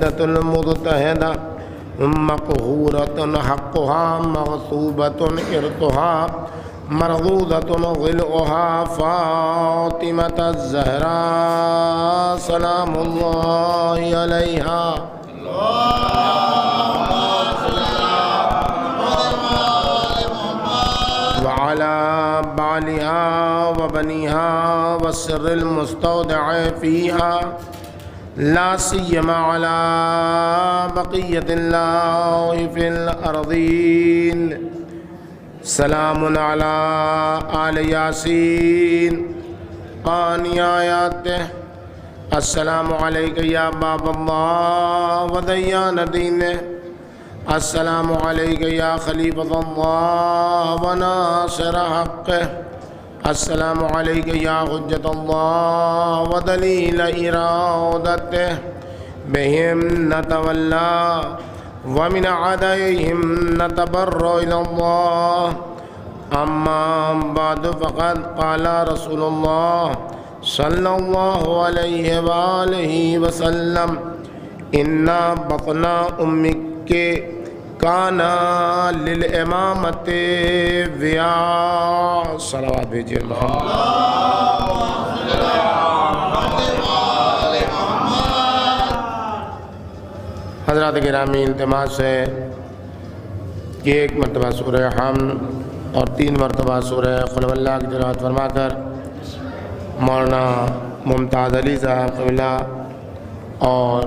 المضطهدة مقهورة حقها مغصوبة إرثها مرغوضة ظلؤها فاطمة الزهراء سلام الله عليها وعلى بعلها وبنيها والسر المستودع فيها لا سيما على بقية الله في الأرضين سلام على آل ياسين قاني آياته السلام عليك يا باب الله وديان دينه السلام عليك يا خليفة الله وناصر حقه السلام عليك يا حجة الله ودليل إرادته بهم نتولى ومن عديهم نتبرأ إلى الله أما بعد فقد قال رسول الله صلى الله عليه وآله وسلم إن بطن أمك کانا للامامت ویا صلوات بھیجئے حضرات گرامی التماس ہے کہ ایک مرتبہ سورہ حمد اور 3 مرتبہ سورہ قل هو اللہ کی تلاوت فرما کر مولانا ممتاز علی صاحب قبلہ اور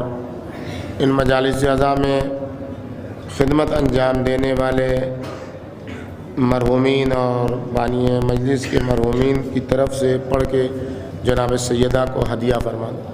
ان مجالس اعضاء میں خدمت انجام دینے والے مرحومین اور بانی مجلس کے مرحومین کی طرف سے پڑھ کے جناب سیدہ کو ہدیہ فرما دیں.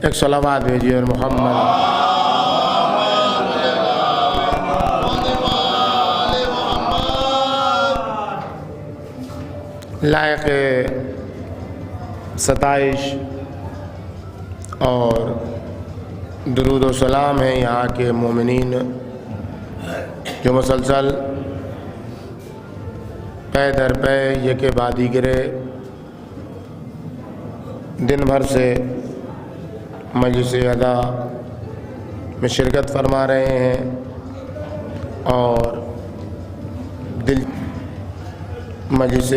ایک صلوات بھیجیے اور محمد لائق ستائش اور درود و سلام ہے یہاں کے مومنین جو مسلسل پے در پے یکے بعد دیگرے دن بھر سے مجلس ادا میں شرکت فرما رہے ہیں اور دل مجلس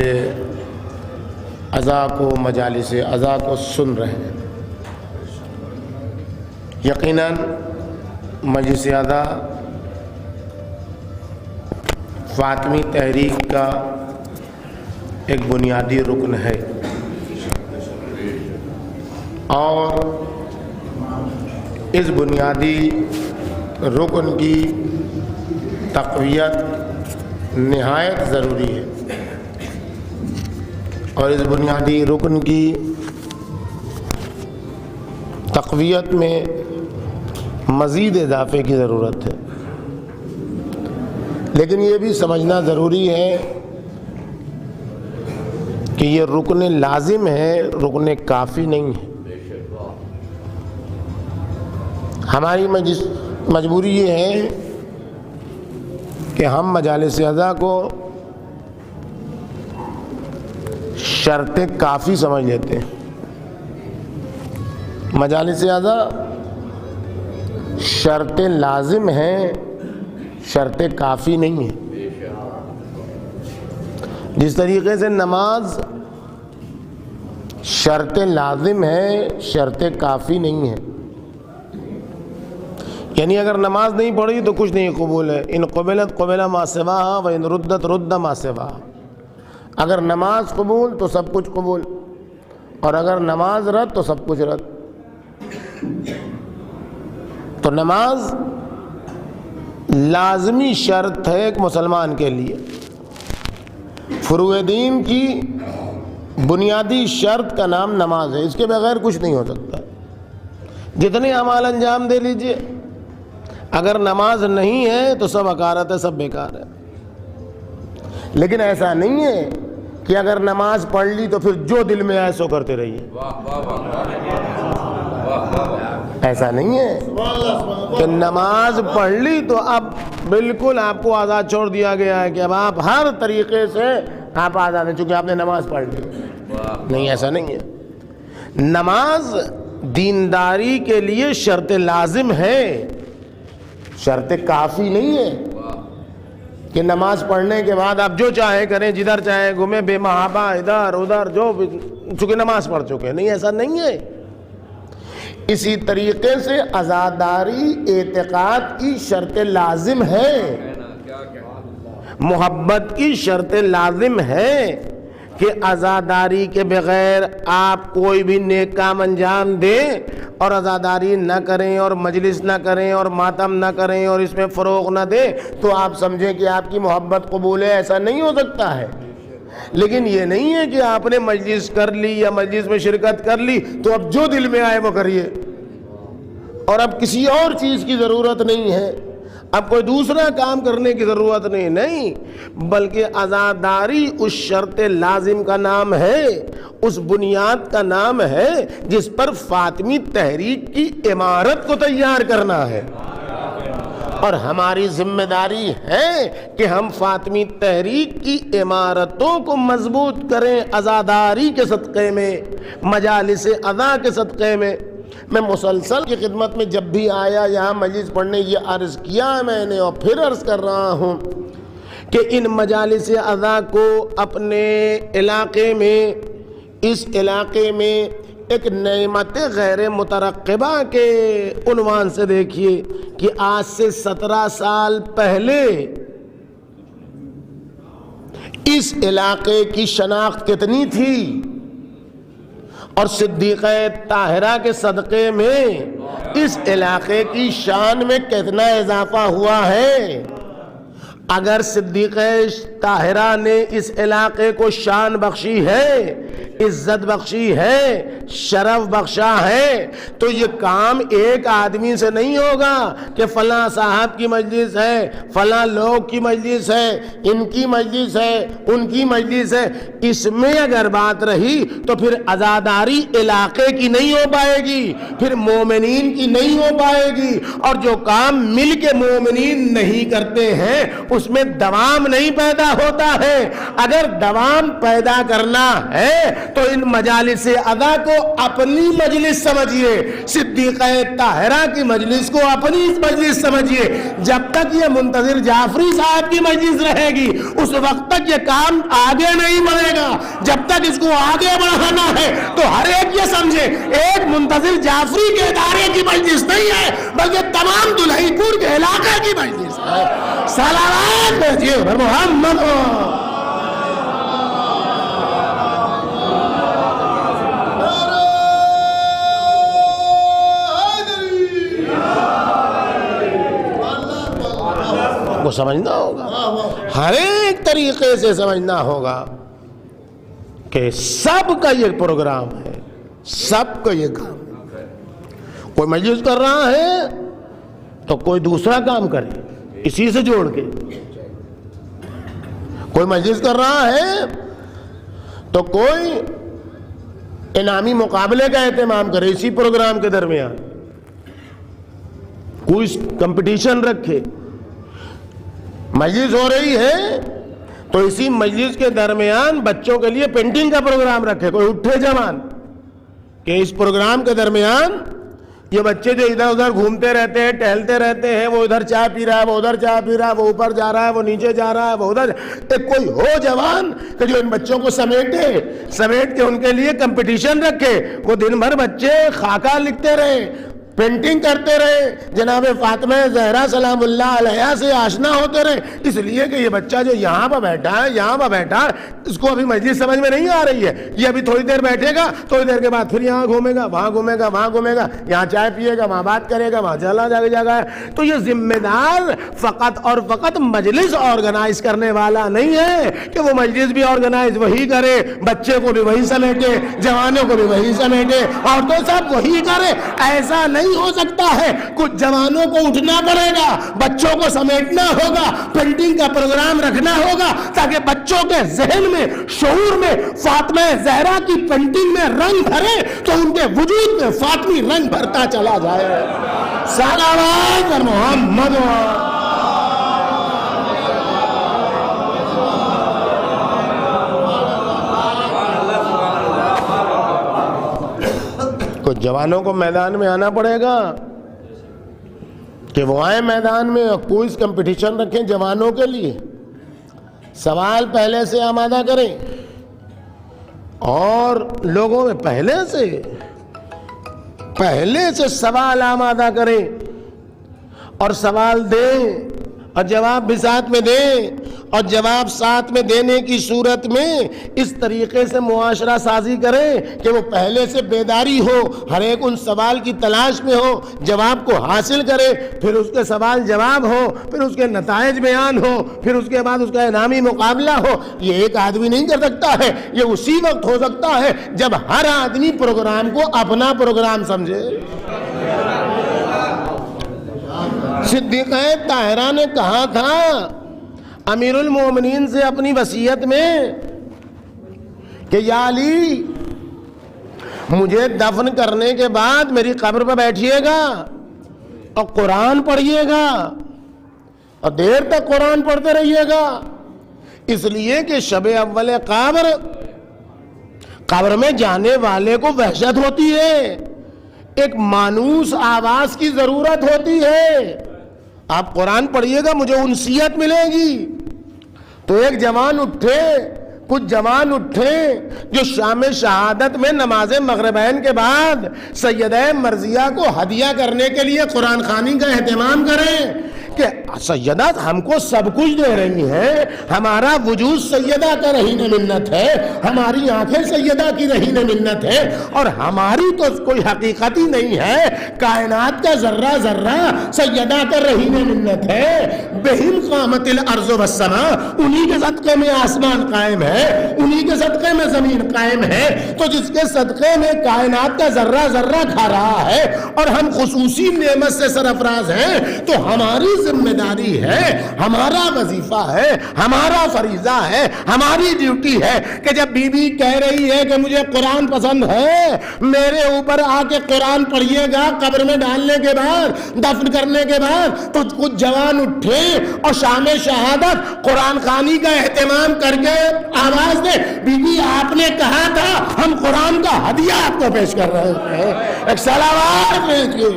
اعضاء کو مجالس اعضاء کو سن رہے ہیں. یقیناً مجلس اعضاء فاطمی تحریک کا ایک بنیادی رکن ہے اور اس بنیادی رکن کی تقویت نہایت ضروری ہے اور اس بنیادی رکن کی تقویت میں مزید اضافے کی ضرورت ہے. لیکن یہ بھی سمجھنا ضروری ہے کہ یہ رکن لازم ہے، رکن کافی نہیں ہے. ہماری مجبوری یہ ہے کہ ہم مجالس اعضاء کو شرط کافی سمجھ لیتے ہیں. مجالس اعضاء شرط لازم ہیں، شرط کافی نہیں ہے. جس طریقے سے نماز شرط لازم ہے، شرط کافی نہیں ہے. یعنی اگر نماز نہیں پڑھی تو کچھ نہیں قبول ہے. ان قبلت قبل ما سواہا و ان ردت رد ما سواہا. اگر نماز قبول تو سب کچھ قبول، اور اگر نماز رد تو سب کچھ رد. تو نماز لازمی شرط ہے ایک مسلمان کے لیے. فروع دین کی بنیادی شرط کا نام نماز ہے. اس کے بغیر کچھ نہیں ہو سکتا. جتنے اعمال انجام دے لیجئے، اگر نماز نہیں ہے تو سب حقارت ہے، سب بیکار ہے. لیکن ایسا نہیں ہے کہ اگر نماز پڑھ لی تو پھر جو دل میں آئے سو کرتے رہیے. ایسا نہیں ہے کہ نماز پڑھ لی تو اب بالکل آپ کو آزاد چھوڑ دیا گیا ہے کہ اب آپ ہر طریقے سے آپ آزاد ہیں چونکہ آپ نے نماز پڑھ لی. نہیں، ایسا نہیں ہے. نماز دینداری کے لیے شرط لازم ہے، شرط کافی نہیں ہے کہ نماز پڑھنے کے بعد آپ جو چاہے کریں، جدھر چاہے گھومیں، بے محابہ ادھر ادھر، جو چونکہ نماز پڑھ چکے. نہیں، ایسا نہیں ہے. اسی طریقے سے عزاداری اعتقاد کی شرط لازم ہے، محبت کی شرط لازم ہے کہ عزاداری کے بغیر آپ کوئی بھی نیک کام انجام دیں اور عزاداری نہ کریں اور مجلس نہ کریں اور ماتم نہ کریں اور اس میں فروغ نہ دیں تو آپ سمجھیں کہ آپ کی محبت قبول ہے. ایسا نہیں ہو سکتا ہے. لیکن یہ نہیں ہے کہ آپ نے مجلس کر لی یا مجلس میں شرکت کر لی تو اب جو دل میں آئے وہ کریے اور اب کسی اور چیز کی ضرورت نہیں ہے، اب کوئی دوسرا کام کرنے کی ضرورت نہیں، بلکہ عزاداری اس شرط لازم کا نام ہے، اس بنیاد کا نام ہے جس پر فاطمی تحریک کی عمارت کو تیار کرنا ہے. اور ہماری ذمہ داری ہے کہ ہم فاطمی تحریک کی عمارتوں کو مضبوط کریں عزاداری کے صدقے میں، مجالس عزا کے صدقے میں. میں مسلسل کی خدمت میں جب بھی آیا یہاں مجلس پڑھنے یہ عرض کیا ہے میں نے اور پھر عرض کر رہا ہوں کہ ان مجالس عزا کو اپنے علاقے میں، اس علاقے میں ایک نعمت غیر مترقبہ کے عنوان سے دیکھیے کہ آج سے 17 سال پہلے اس علاقے کی شناخت کتنی تھی اور صدیقہ طاہرہ کے صدقے میں اس علاقے کی شان میں کتنا اضافہ ہوا ہے. اگر صدیقہ طاہرہ نے اس علاقے کو شان بخشی ہے، عزت بخشی ہے، شرف بخشا ہے تو یہ کام ایک آدمی سے نہیں ہوگا کہ فلاں صاحب کی مجلس ہے، فلاں لوگ کی مجلس ہے، ان کی مجلس ہے، ان کی مجلس ہے. اس میں اگر بات رہی تو پھر عزاداری علاقے کی نہیں ہو پائے گی، پھر مومنین کی نہیں ہو پائے گی. اور جو کام مل کے مومنین نہیں کرتے ہیں اس میں دوام نہیں پیدا ہوتا ہے. اگر دوام پیدا کرنا ہے تو ان مجالس عزا کو اپنی مجلس سمجھیے، صدیقہ طاہرہ کی مجلس کو اپنی مجلس سمجھیے. جب تک یہ منتظر جعفری صاحب کی مجلس رہے گی اس وقت تک یہ کام آگے نہیں بڑھے گا. جب تک اس کو آگے بڑھانا ہے تو ہر ایک یہ سمجھے ایک منتظر جعفری کے ادارے کی مجلس نہیں ہے بلکہ تمام دلہی پور کے علاقے کی مجلس ہے. صلوات بھیجیے محمد. کو سمجھنا ہوگا، ہر ایک طریقے سے سمجھنا ہوگا کہ سب کا یہ پروگرام ہے، سب کا یہ کام. کوئی مجلس کر رہا ہے تو کوئی دوسرا کام کرے اسی سے جوڑ کے. کوئی مجلس کر رہا ہے تو کوئی انعامی مقابلے کا اہتمام کرے اسی پروگرام کے درمیان، کوئی کمپٹیشن رکھے. مجلس ہو رہی ہے تو اسی مجلس کے درمیان بچوں کے لیے پینٹنگ کا پروگرام رکھے. کوئی اٹھے جوان کہ اس پروگرام کے درمیان یہ بچے جو ادھر ادھر گھومتے رہتے ہیں، ٹہلتے رہتے ہیں، وہ ادھر چائے پی رہا ہے، وہ ادھر چائے پی رہا ہے، وہ اوپر جا رہا ہے، وہ نیچے جا رہا ہے، وہ ادھر، ایک کوئی ہو جوان کہ جو ان بچوں کو سمیٹ کے ان کے لیے کمپٹیشن رکھے. وہ دن بھر بچے خاکہ لکھتے رہے، پینٹنگ کرتے رہے، جناب فاطمہ زہرا سلام اللہ علیہا سے آشنا ہوتے رہے، اس لیے کہ یہ بچہ جو یہاں پہ بیٹھا ہے، یہاں پہ بیٹھا ہے، اس کو ابھی مجلس سمجھ میں نہیں آ رہی ہے، یہ ابھی تھوڑی دیر بیٹھے گا، تھوڑی دیر کے بعد پھر یہاں گھومے گا، وہاں گھومے گا، وہاں گھومے گا، یہاں چائے پیے گا، وہاں بات کرے گا، وہاں چلا جائے گا۔ تو یہ ذمہ دار فقط اور فقط مجلس آرگنائز کرنے والا نہیں ہے کہ وہ مجلس بھی آرگنائز وہی کرے، بچے کو بھی وہی سمیٹے، جوانوں کو بھی وہی سمیٹے، اور تو سب وہی کرے، ایسا نہیں ہو سکتا ہے۔ کچھ جوانوں کو اٹھنا پڑے گا، بچوں کو سمیٹنا ہوگا، پینٹنگ کا پروگرام رکھنا ہوگا تاکہ بچوں کے ذہن میں، شعور میں فاطمہ زہرا کی پینٹنگ میں رنگ بھرے تو ان کے وجود میں فاطمی رنگ بھرتا چلا جائے۔ صلوات محمد۔ کچھ جوانوں کو میدان میں آنا پڑے گا کہ وہ آئیں میدان میں، کوئز کمپٹیشن رکھیں جوانوں کے لیے، سوال پہلے سے آمادہ کریں اور لوگوں میں پہلے سے سوال آمادہ کریں اور سوال دیں اور جواب بھی ساتھ میں دیں، اور جواب ساتھ میں دینے کی صورت میں اس طریقے سے معاشرہ سازی کریں کہ وہ پہلے سے بیداری ہو، ہر ایک ان سوال کی تلاش میں ہو، جواب کو حاصل کرے، پھر اس کے سوال جواب ہو، پھر اس کے نتائج بیان ہو، پھر اس کے بعد اس کا انعامی مقابلہ ہو۔ یہ ایک آدمی نہیں کر سکتا ہے، یہ اسی وقت ہو سکتا ہے جب ہر آدمی پروگرام کو اپنا پروگرام سمجھے۔ صدیقہ طاہرہ نے کہا تھا امیر المومنین سے اپنی وصیت میں کہ یا علی، مجھے دفن کرنے کے بعد میری قبر پہ بیٹھیے گا اور قرآن پڑھیے گا اور دیر تک قرآن پڑھتے رہیے گا، اس لیے کہ شب اول قبر میں جانے والے کو وحشت ہوتی ہے، ایک مانوس آواز کی ضرورت ہوتی ہے، آپ قرآن پڑھیے گا مجھے انسیت ملے گی۔ تو ایک جوان اٹھے، کچھ جوان اٹھے جو شام شہادت میں نماز مغربین کے بعد سیدہ مرضیہ کو ہدیہ کرنے کے لیے قرآن خوانی کا اہتمام کریں کہ سیدہ ہم کو سب کچھ دے رہی ہیں، ہمارا وجود سیدہ کا رہین منت ہے، ہماری آنکھیں سیدہ کی رہین منت ہے، اور ہماری تو کوئی حقیقت ہی نہیں ہے، کائنات کا ذرہ ذرہ سیدہ کا رہین منت ہے، بہم قامت الارض والسماء، انہی کے صدقے میں آسمان قائم ہے، انہی کے صدقے میں زمین قائم ہے، تو جس کے صدقے میں کائنات کا ذرہ ذرہ کھا رہا ہے اور ہم خصوصی نعمت سے سرفراز ہیں، تو ہماری ذمہ داری ہے، ہمارا وظیفہ ہے، ہمارا فریضہ ہے، ہماری ڈیوٹی ہے کہ جب بی بی کہہ رہی ہے کہ مجھے قرآن پسند ہے، میرے اوپر آ کے قرآن پڑھیے گا قبر میں ڈالنے کے بعد، دفن کرنے کے بعد، تو کچھ جوان اٹھے اور شام شہادت قرآن خوانی کا اہتمام کر کے آواز دے، بی بی آپ نے کہا تھا ہم قرآن کا ہدیہ آپ کو پیش کر رہے ہیں، ایک صلوات بھیجیے۔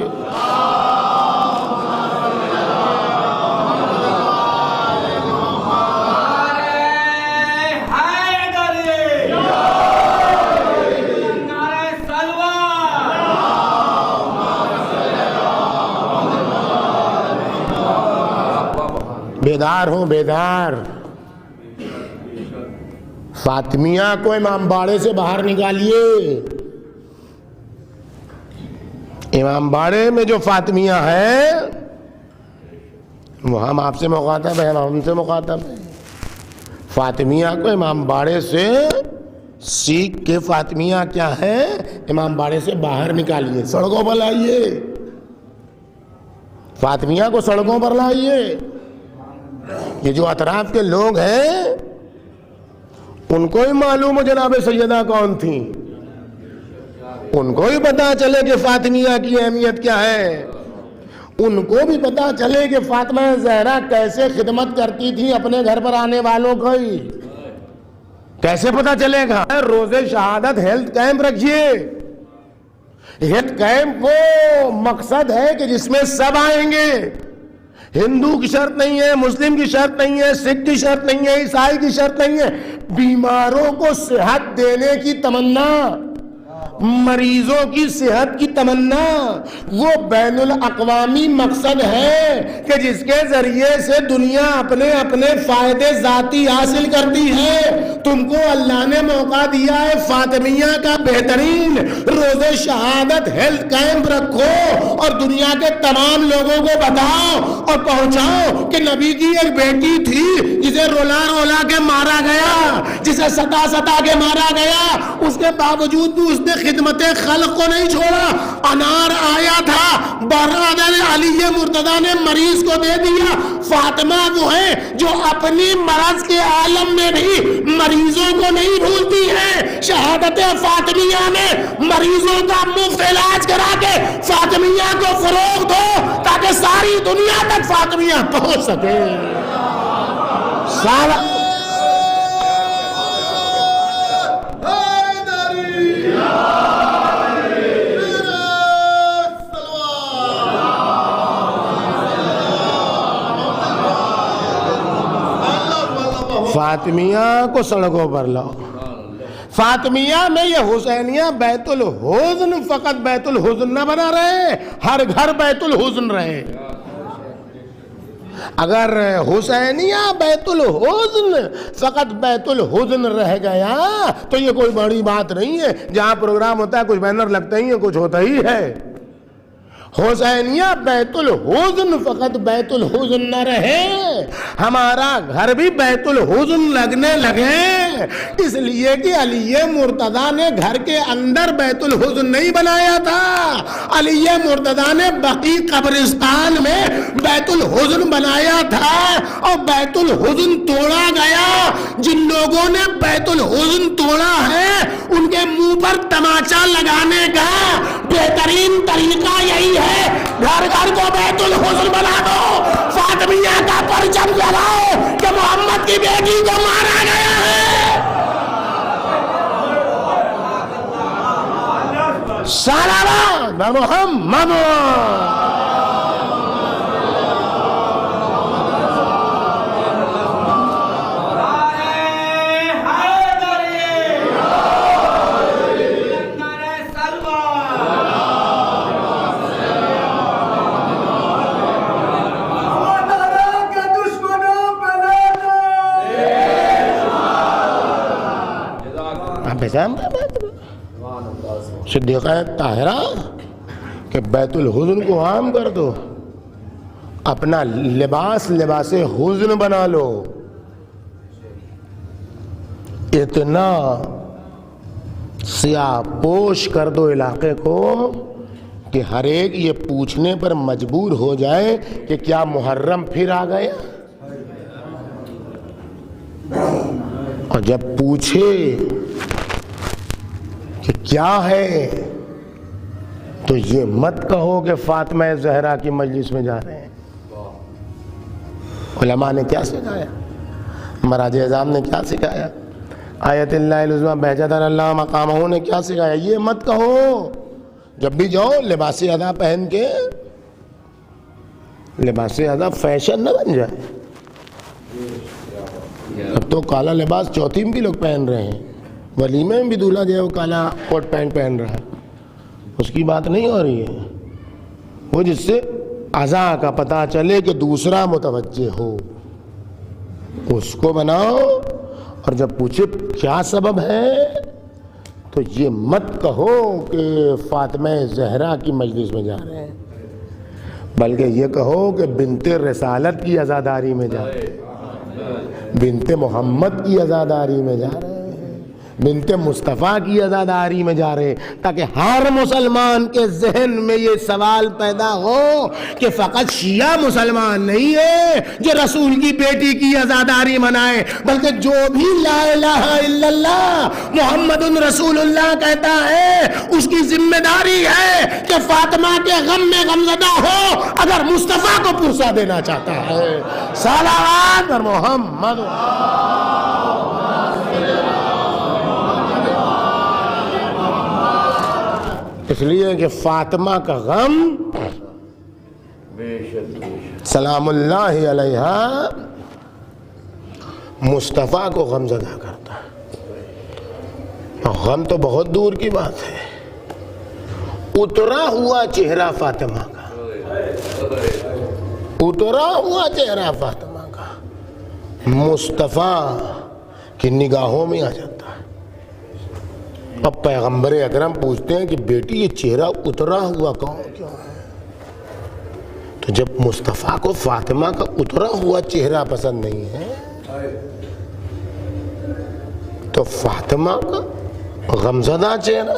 بیدار ہوں، بیدار۔ فاطمیہ کو امام باڑے سے باہر نکالیے، امام باڑے میں جو فاطمیہ ہے وہ ہم آپ سے مخاطب ہیں، ہم سے مخاطب ہیں۔ فاطمیہ کو امام باڑے سے سیکھ کے فاطمیہ کیا ہے، امام باڑے سے باہر نکالیے، سڑکوں پر لائیے، فاطمیہ کو سڑکوں پر لائیے۔ یہ جو اطراف کے لوگ ہیں ان کو ہی معلوم ہو جناب سیدہ کون تھیں، ان کو ہی پتا چلے کہ فاطمیہ کی اہمیت کیا ہے، ان کو بھی پتا چلے کہ فاطمہ زہرا کیسے خدمت کرتی تھی اپنے گھر پر آنے والوں کو ہی، کیسے پتا چلے گا؟ روز شہادت ہیلتھ کیمپ رکھیے، ہیلتھ کیمپ وہ مقصد ہے کہ جس میں سب آئیں گے، ہندو کی شرط نہیں ہے، مسلم کی شرط نہیں ہے، سکھ کی شرط نہیں ہے، عیسائی کی شرط نہیں ہے، بیماروں کو صحت دینے کی تمنا، مریضوں کی صحت کی تمنا وہ بین الاقوامی مقصد ہے کہ جس کے ذریعے سے دنیا اپنے اپنے فائدے ذاتی حاصل کرتی ہے. تم کو اللہ نے موقع دیا ہے فاطمیہ کا بہترین روز شہادت ہیلتھ کیمپ رکھو اور دنیا کے تمام لوگوں کو بتاؤ اور پہنچاؤ کہ نبی کی ایک بیٹی تھی جسے رولا رولا کے مارا گیا, جسے ستا ستا کے مارا گیا, اس کے باوجود بھی اس نے خدمت خلق کو نہیں چھوڑا. انار آیا تھا, برادر علی مرتضیٰ نے مریض کو دے دیا. فاطمہ وہ ہے جو اپنی مرض کے عالم میں بھی مریضوں کو نہیں بھولتی ہے. شہادت فاطمیہ میں مریضوں کا مفت علاج کرا کے فاطمیہ کو فروغ دو تاکہ ساری دنیا تک فاطمیہ پہنچ سکے. سارا فاطمیہ کو سڑکوں پر لاؤ. فاطمیہ میں یہ حسینیہ بیت الحزن فقط بیت الحزن نہ بنا رہے, ہر گھر بیت الحزن رہے. اگر حسینیہ بیت الحزن فقط بیت الحزن رہ گیا تو یہ کوئی بڑی بات نہیں ہے. جہاں پروگرام ہوتا ہے کچھ بینر لگتے ہی ہیں, کچھ ہوتا ہی ہے. حسینیہ بیت الحزن فقط بیت الحزن نہ رہے, ہمارا گھر بھی بیت الحزن لگنے لگے. اس لیے کہ علی مرتضیٰ نے گھر کے اندر بیت الحزن نہیں بنایا تھا, علی مرتضیٰ نے بقیع قبرستان میں بیت الحزن بنایا تھا. اور بیت الحزن توڑا گیا. جن لوگوں نے بیت الحزن توڑا ہے ان کے منہ پر تماچا لگانے کا بہترین طریقہ یہی ہے, گھر گھر کو بیت الحزن بنا دو, فاطمیہ کا پرچم لگاؤ کہ محمد کی بیٹی کو مارا گیا ہے. صلوات محمد. صدیقہ طاہرہ کہ بیت الحزن کو عام کر دو, اپنا لباس لباس حزن بنا لو. اتنا سیاہ پوش کر دو علاقے کو کہ ہر ایک یہ پوچھنے پر مجبور ہو جائے کہ کیا محرم پھر آ گیا. اور جب پوچھے کہ کیا ہے تو یہ مت کہو کہ فاطمہ زہرا کی مجلس میں جا رہے ہیں. علماء نے کیا سکھایا, مراجع اعظام نے کیا سکھایا, آیت اللہ العظمی بہجت اللہ مقامہ نے کیا سکھایا. یہ مت کہو, جب بھی جاؤ لباس ادا پہن کے. لباس ادا فیشن نہ بن جائے. اب تو کالا لباس چوتھی میں بھی لوگ پہن رہے ہیں, ولیمے میں بھی دولہا جو ہے وہ کالا کوٹ پینٹ پہن رہا ہے. اس کی بات نہیں ہو رہی ہے. وہ جس سے عزا کا پتہ چلے کہ دوسرا متوجہ ہو اس کو بناؤ. اور جب پوچھے کیا سبب ہے تو یہ مت کہو کہ فاطمہ زہرا کی مجلس میں جا رہے ہیں, بلکہ یہ کہو کہ بنت رسالت کی عزاداری میں جا رہے ہیں, بنت محمد کی عزاداری میں جا رہے ہیں, بنت مصطفیٰ کی عزاداری میں جا رہے ہیں. تاکہ ہر مسلمان کے ذہن میں یہ سوال پیدا ہو کہ فقط شیعہ مسلمان نہیں ہے جو رسول کی بیٹی کی عزاداری منائے, بلکہ جو بھی لا الہ الا اللہ محمد رسول اللہ کہتا ہے اس کی ذمہ داری ہے کہ فاطمہ کے غم میں غمزدہ ہو اگر مصطفیٰ کو پرسا دینا چاہتا ہے. صلوات پر محمد. اس لیے کہ فاطمہ کا غم سلام اللہ علیہا مصطفیٰ کو غم زدہ کرتا ہے. غم تو بہت دور کی بات ہے, اترا ہوا چہرہ فاطمہ کا، اترا ہوا چہرہ فاطمہ کا مصطفیٰ کی نگاہوں میں آ جاتا ہے۔ اب پیغمبر اکرم پوچھتے ہیں کہ بیٹی یہ چہرہ اترا ہوا کیوں ہے؟ تو جب مصطفیٰ کو فاطمہ کا اترا ہوا چہرہ پسند نہیں ہے تو فاطمہ کا غمزدہ چہرہ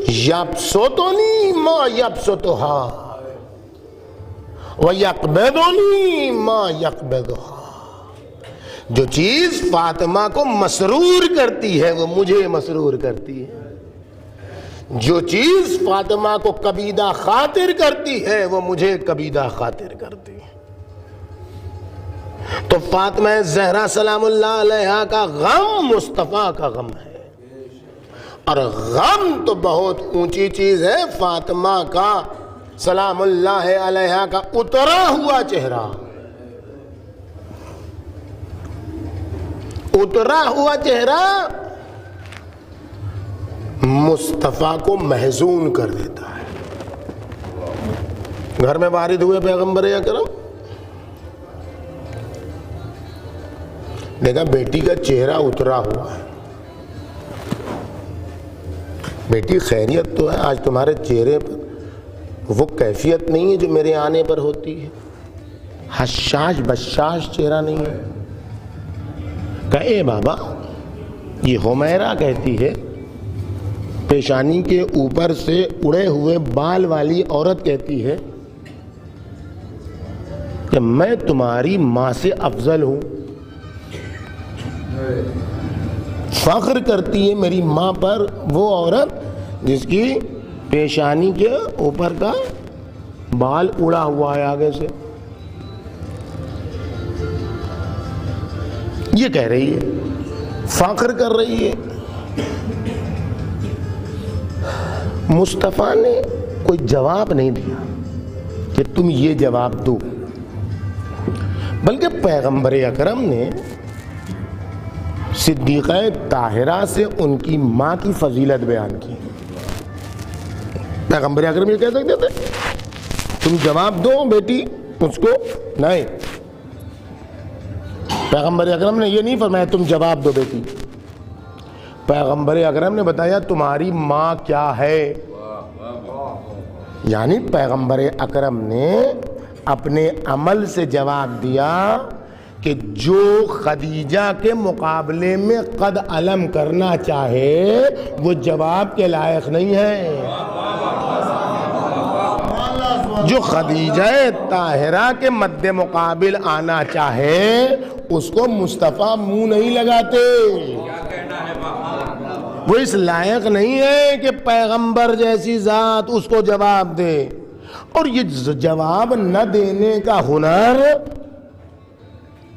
یبسطنی ما یبسطها وَيَقْبِضُنِي مَا يَقْبِضُهَا، جو چیز فاطمہ کو مسرور کرتی ہے وہ مجھے مسرور کرتی ہے، جو چیز فاطمہ کو کبیدہ خاطر کرتی ہے وہ مجھے کبیدہ خاطر کرتی ہے۔ تو فاطمہ زہرا سلام اللہ علیہا کا غم مصطفیٰ کا غم ہے، اور غم تو بہت اونچی چیز ہے۔ فاطمہ کا سلام اللہ علیہا کا اترا ہوا چہرہ، اترا ہوا چہرہ مصطفیٰ کو محزون کر دیتا ہے۔ گھر میں وارد ہوئے پیغمبر اکرم، دیکھا بیٹی کا چہرہ اترا ہوا ہے۔ بیٹی خیریت تو ہے؟ آج تمہارے چہرے پر وہ کیفیت نہیں ہے جو میرے آنے پر ہوتی ہے، حشاش بشاش چہرہ نہیں ہے۔ کہے بابا، یہ حمیرہ کہتی ہے، پیشانی کے اوپر سے اڑے ہوئے بال والی عورت کہتی ہے کہ میں تمہاری ماں سے افضل ہوں، فخر کرتی ہے میری ماں پر وہ عورت جس کی پیشانی کے اوپر کا بال اڑا ہوا ہے آگے سے۔ یہ کہہ رہی ہے، فخر کر رہی ہے۔ مصطفیٰ نے کوئی جواب نہیں دیا کہ تم یہ جواب دو، بلکہ پیغمبر اکرم نے صدیقہ طاہرہ سے ان کی ماں کی فضیلت بیان کی۔ پیغمبر اکرم یہ کہہ سکتے تھے تم جواب دو بیٹی اس کو؟ نہیں، پیغمبر اکرم نے یہ نہیں فرمایا تم جواب دو بیٹی۔ پیغمبر اکرم نے بتایا تمہاری ماں کیا ہے، یعنی پیغمبر اکرم نے اپنے عمل سے جواب دیا کہ جو خدیجہ کے مقابلے میں قد علم کرنا چاہے وہ جواب کے لائق نہیں ہے۔ جو خدیجہ طاہرہ کے مد مقابل آنا چاہے اس کو مصطفیٰ منہ نہیں لگاتے، وہ اس لائق نہیں ہے کہ پیغمبر جیسی ذات اس کو جواب دے۔ اور یہ جواب نہ دینے کا ہنر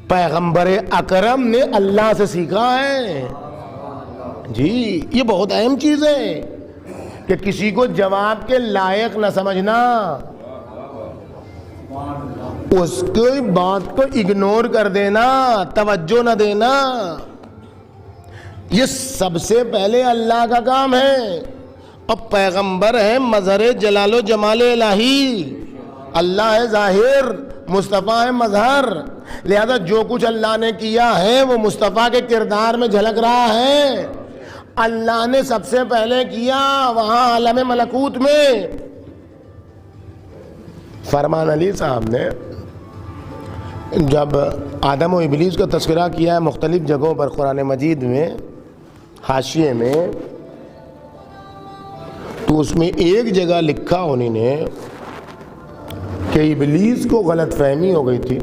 پیغمبر اکرم نے اللہ سے سیکھا ہے۔ جی یہ بہت اہم چیز ہے کہ کسی کو جواب کے لائق نہ سمجھنا، اس کی بات کو اگنور کر دینا، توجہ نہ دینا، یہ سب سے پہلے اللہ کا کام ہے۔ اور پیغمبر ہے مظہر جلال و جمال الہی، اللہ ہے ظاہر، مصطفیٰ ہے مظہر، لہذا جو کچھ اللہ نے کیا ہے وہ مصطفیٰ کے کردار میں جھلک رہا ہے۔ اللہ نے سب سے پہلے کیا وہاں عالم ملکوت میں۔ فرمان علی صاحب نے جب آدم و ابلیس کا تذکرہ کیا ہے مختلف جگہوں پر قرآن مجید میں، حاشیے میں، تو اس میں ایک جگہ لکھا انہوں نے کہ ابلیس کو غلط فہمی ہو گئی تھی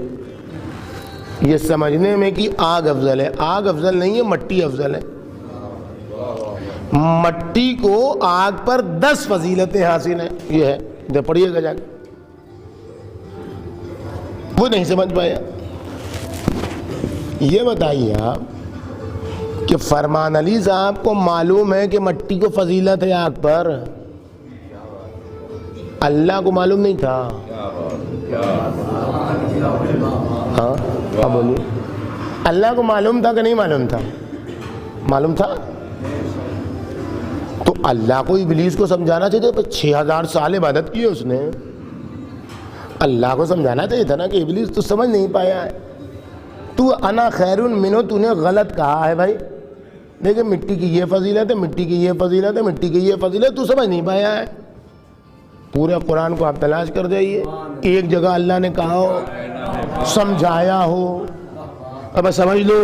یہ سمجھنے میں کہ آگ افضل ہے۔ آگ افضل نہیں ہے، مٹی افضل ہے۔ مٹی کو آگ پر 10 فضیلتیں حاصل ہیں، یہ ہے، پڑھیے گا جا کے، وہ نہیں سمجھ پایا۔ یہ بتائیے آپ کہ فرمان علی صاحب کو معلوم ہے کہ مٹی کو فضیلت ہے آگ پر، اللہ کو معلوم نہیں تھا؟ ہاں اب بولیے، اللہ کو معلوم تھا کہ نہیں معلوم تھا؟ معلوم تھا۔ تو اللہ کو ابلیس کو سمجھانا چاہیے تھا. 6000 سال عبادت کی ہے اس نے. اللہ کو سمجھانا چاہیے تھا نا کہ ابلیس تو سمجھ نہیں پایا ہے, تو انا خیر منہ, تو نے غلط کہا ہے بھائی. دیکھیں مٹی کی یہ فضیلت ہے, مٹی کی یہ فضیلت ہے, مٹی کی یہ فضیلت, تو سمجھ نہیں پایا ہے. پورے قرآن کو آپ تلاش کر جائیے, ایک جگہ اللہ نے کہا ہو, سمجھایا ہو, اب سمجھ لو.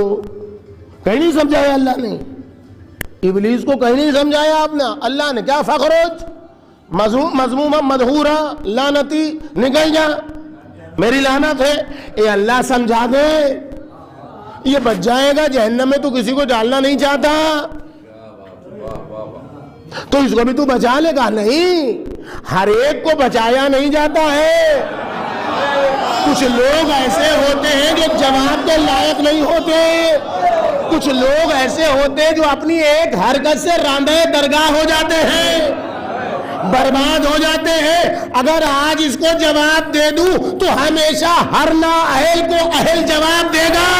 کہیں نہیں سمجھایا اللہ نے, ابلیس کو کہیں نہیں سمجھایا آپ نے. اللہ نے کیا فخرج مذموما مدحورا لعنتی, نکل جا میری لعنت ہے. اے اللہ سمجھا دے, یہ بچ جائے گا جہنم میں, تو کسی کو ڈالنا نہیں چاہتا تو اس کو بھی تو بچا لے گا. نہیں, ہر ایک کو بچایا نہیں جاتا ہے. کچھ لوگ ایسے ہوتے ہیں جو جواب کے لائق نہیں ہوتے. کچھ لوگ ایسے ہوتے ہیں جو اپنی ایک حرکت سے راندہ درگاہ ہو جاتے ہیں, برباد ہو جاتے ہیں. اگر آج اس کو جواب دے دوں تو ہمیشہ ہر نااہل کو اہل جواب دے گا.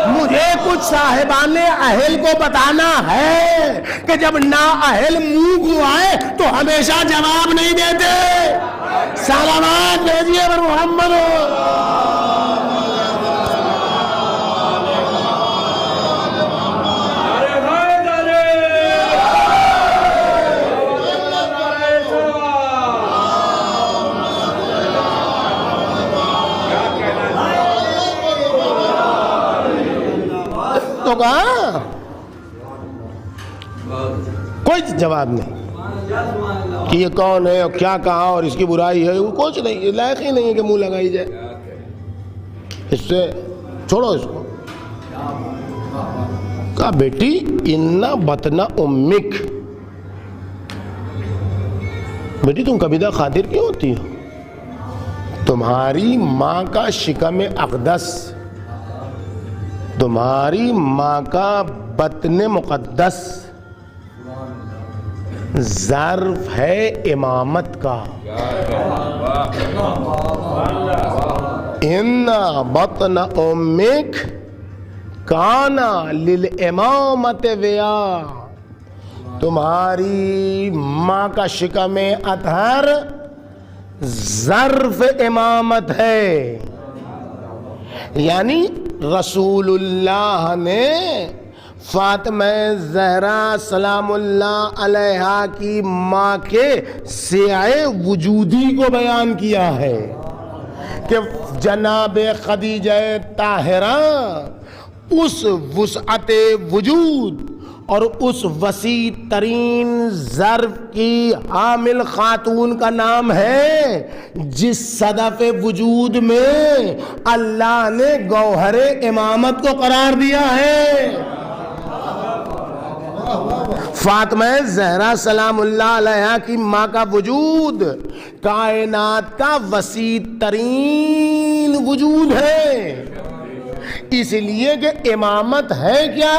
مجھے کچھ صاحبان اہل کو بتانا ہے کہ جب نااہل منہ گھمائے تو ہمیشہ جواب نہیں دیتے. سلامات بھیجیے پر محمد. کہا کوئی جواب نہیں کہ یہ کون ہے اور کیا کہا اور اس کی برائی ہے, وہ کچھ نہیں, یہ لائق ہی نہیں ہے کہ منہ لگائی جائے. اس سے چھوڑو اس کو. کہا بیٹی انا بطن امک, بیٹی تم کبیدہ خاطر کیوں ہوتی ہو؟ تمہاری ماں کا شکم اقدس, تمہاری ماں کا بطن مقدس ظرف ہے امامت کا. ان بطن امک کانا للامامت ویا, تمہاری ماں کا شکم اطہر ظرف امامت ہے. یعنی رسول اللہ نے فاطمہ زہرا سلام اللہ علیہا کی ماں کے سعی وجودی کو بیان کیا ہے کہ جناب خدیجہ طاہرہ اس وسعت وجود اور اس وسیع ترین ظرف کی حامل خاتون کا نام ہے جس صدف وجود میں اللہ نے گوہر امامت کو قرار دیا ہے. فاطمہ زہرا سلام اللہ علیہا کی ماں کا وجود کائنات کا وسیع ترین وجود ہے. اس لیے کہ امامت ہے کیا؟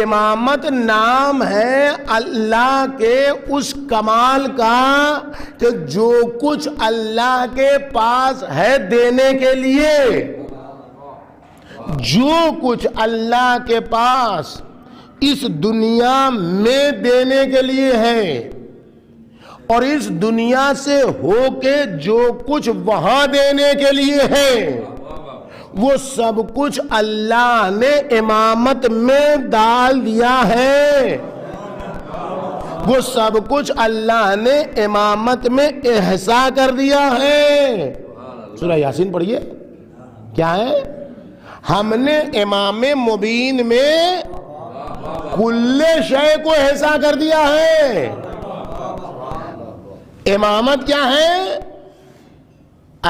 امامت نام ہے اللہ کے اس کمال کا کہ جو کچھ اللہ کے پاس ہے دینے کے لیے, جو کچھ اللہ کے پاس اس دنیا میں دینے کے لیے ہے اور اس دنیا سے ہو کے جو کچھ وہاں دینے کے لیے ہے, وہ سب کچھ اللہ نے امامت میں ڈال دیا ہے. وہ سب کچھ اللہ نے امامت میں احسا کر دیا ہے. سورہ یاسین پڑھیے, کیا ہے؟ ہم نے امام مبین میں کل شے کو احسا کر دیا ہے. امامت کیا ہے؟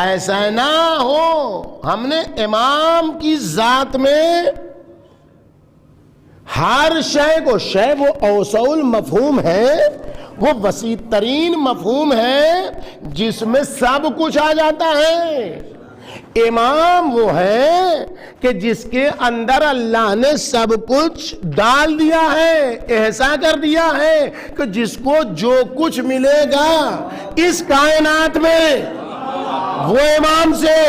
ایسا نہ ہو ہم نے امام کی ذات میں ہر شے کو, شے وہ اوسع المفہوم ہے, وہ وسیع ترین مفہوم ہے جس میں سب کچھ آ جاتا ہے. امام وہ ہے کہ جس کے اندر اللہ نے سب کچھ ڈال دیا ہے, احسا کر دیا ہے کہ جس کو جو کچھ ملے گا اس کائنات میں وہ امام سے,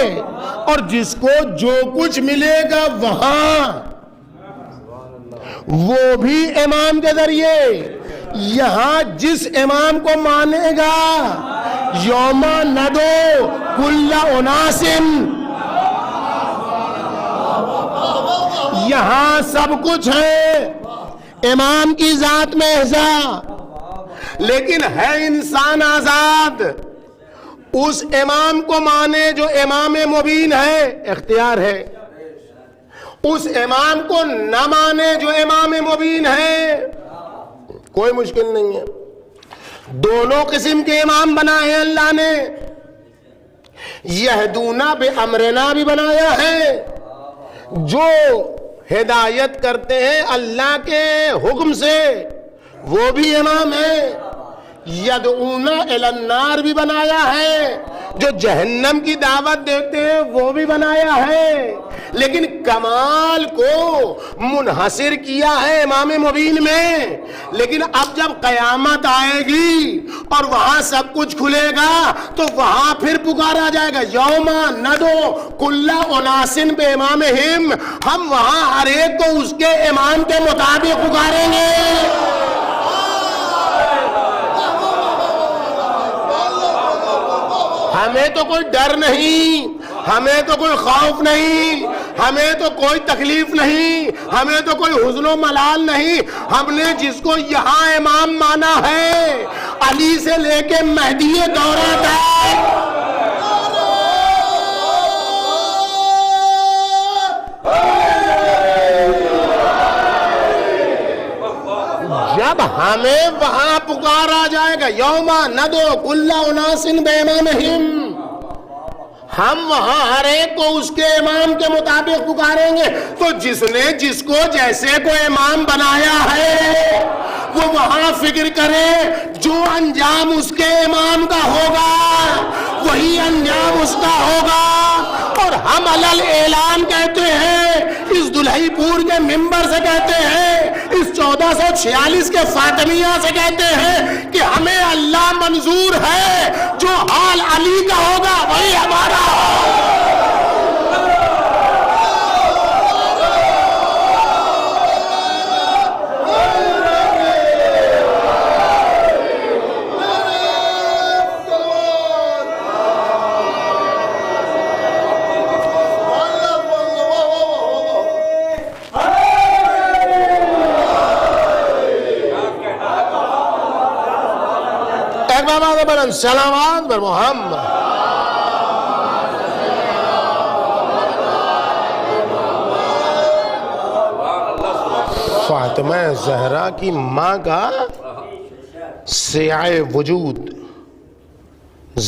اور جس کو جو کچھ ملے گا وہاں وہ بھی امام کے ذریعے. یہاں جس امام کو مانے گا یوم ندو کل اناس، یہاں سب کچھ ہے امام کی ذات میں ایسا، لیکن ہے انسان آزاد. اس امام کو مانے جو امام مبین ہے، اختیار ہے. اس امام کو نہ مانے جو امام مبین ہے، کوئی مشکل نہیں ہے. دونوں قسم کے امام بنائے ہیں اللہ نے. یہدونا بامرنا بھی بنایا ہے، جو ہدایت کرتے ہیں اللہ کے حکم سے، وہ بھی امام ہے. یدعونا الی النار بھی بنایا ہے، جو جہنم کی دعوت دیتے ہیں وہ بھی بنایا ہے. لیکن کمال کو منحصر کیا ہے امام مبین میں. لیکن اب جب قیامت آئے گی اور وہاں سب کچھ کھلے گا تو وہاں پھر پکارا جائے گا یوم ندو کل اناس بامامہم. ہم وہاں ہر ایک کو اس کے امام کے مطابق پکاریں گے. ہمیں تو کوئی ڈر نہیں، ہمیں تو کوئی خوف نہیں، ہمیں تو کوئی تکلیف نہیں، ہمیں تو کوئی حزن و ملال نہیں. ہم نے جس کو یہاں امام مانا ہے، علی سے لے کے مہدی دورہ تک، جب ہمیں وہاں پکارا جائے گا یوم ندو کل اناس بامامہم، ہم وہاں ہر ایک کو اس کے امام کے مطابق پکاریں گے. تو جس نے جس کو جیسے کو امام بنایا ہے وہ وہاں فکر کرے جو انجام اس کے امام کا ہوگا وہی انجام اس کا ہوگا. اور ہم علل اعلان کہتے ہیں، اس دلہی پور کے ممبر سے کہتے ہیں، اس 1446 کے فاطمیہ سے کہتے ہیں کہ ہمیں اللہ منظور ہے، جو حال علی کا ہوگا وہی ہمارا سلامات بر محمد. فاطمہ زہرا کی ماں کا سیاہ وجود،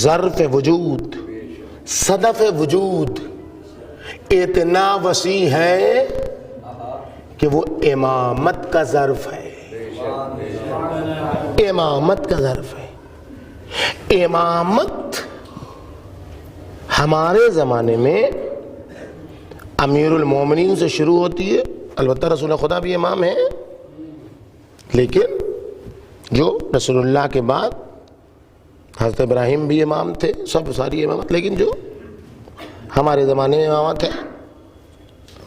ظرف وجود، صدف وجود اتنا وسیع ہے کہ وہ امامت کا ظرف ہے. امامت کا ظرف ہے. امامت ہمارے زمانے میں امیر المومنین سے شروع ہوتی ہے. البتہ رسول خدا بھی امام ہے، لیکن جو رسول اللہ کے بعد حضرت ابراہیم بھی امام تھے، سب ساری امامت، لیکن جو ہمارے زمانے میں امامت ہے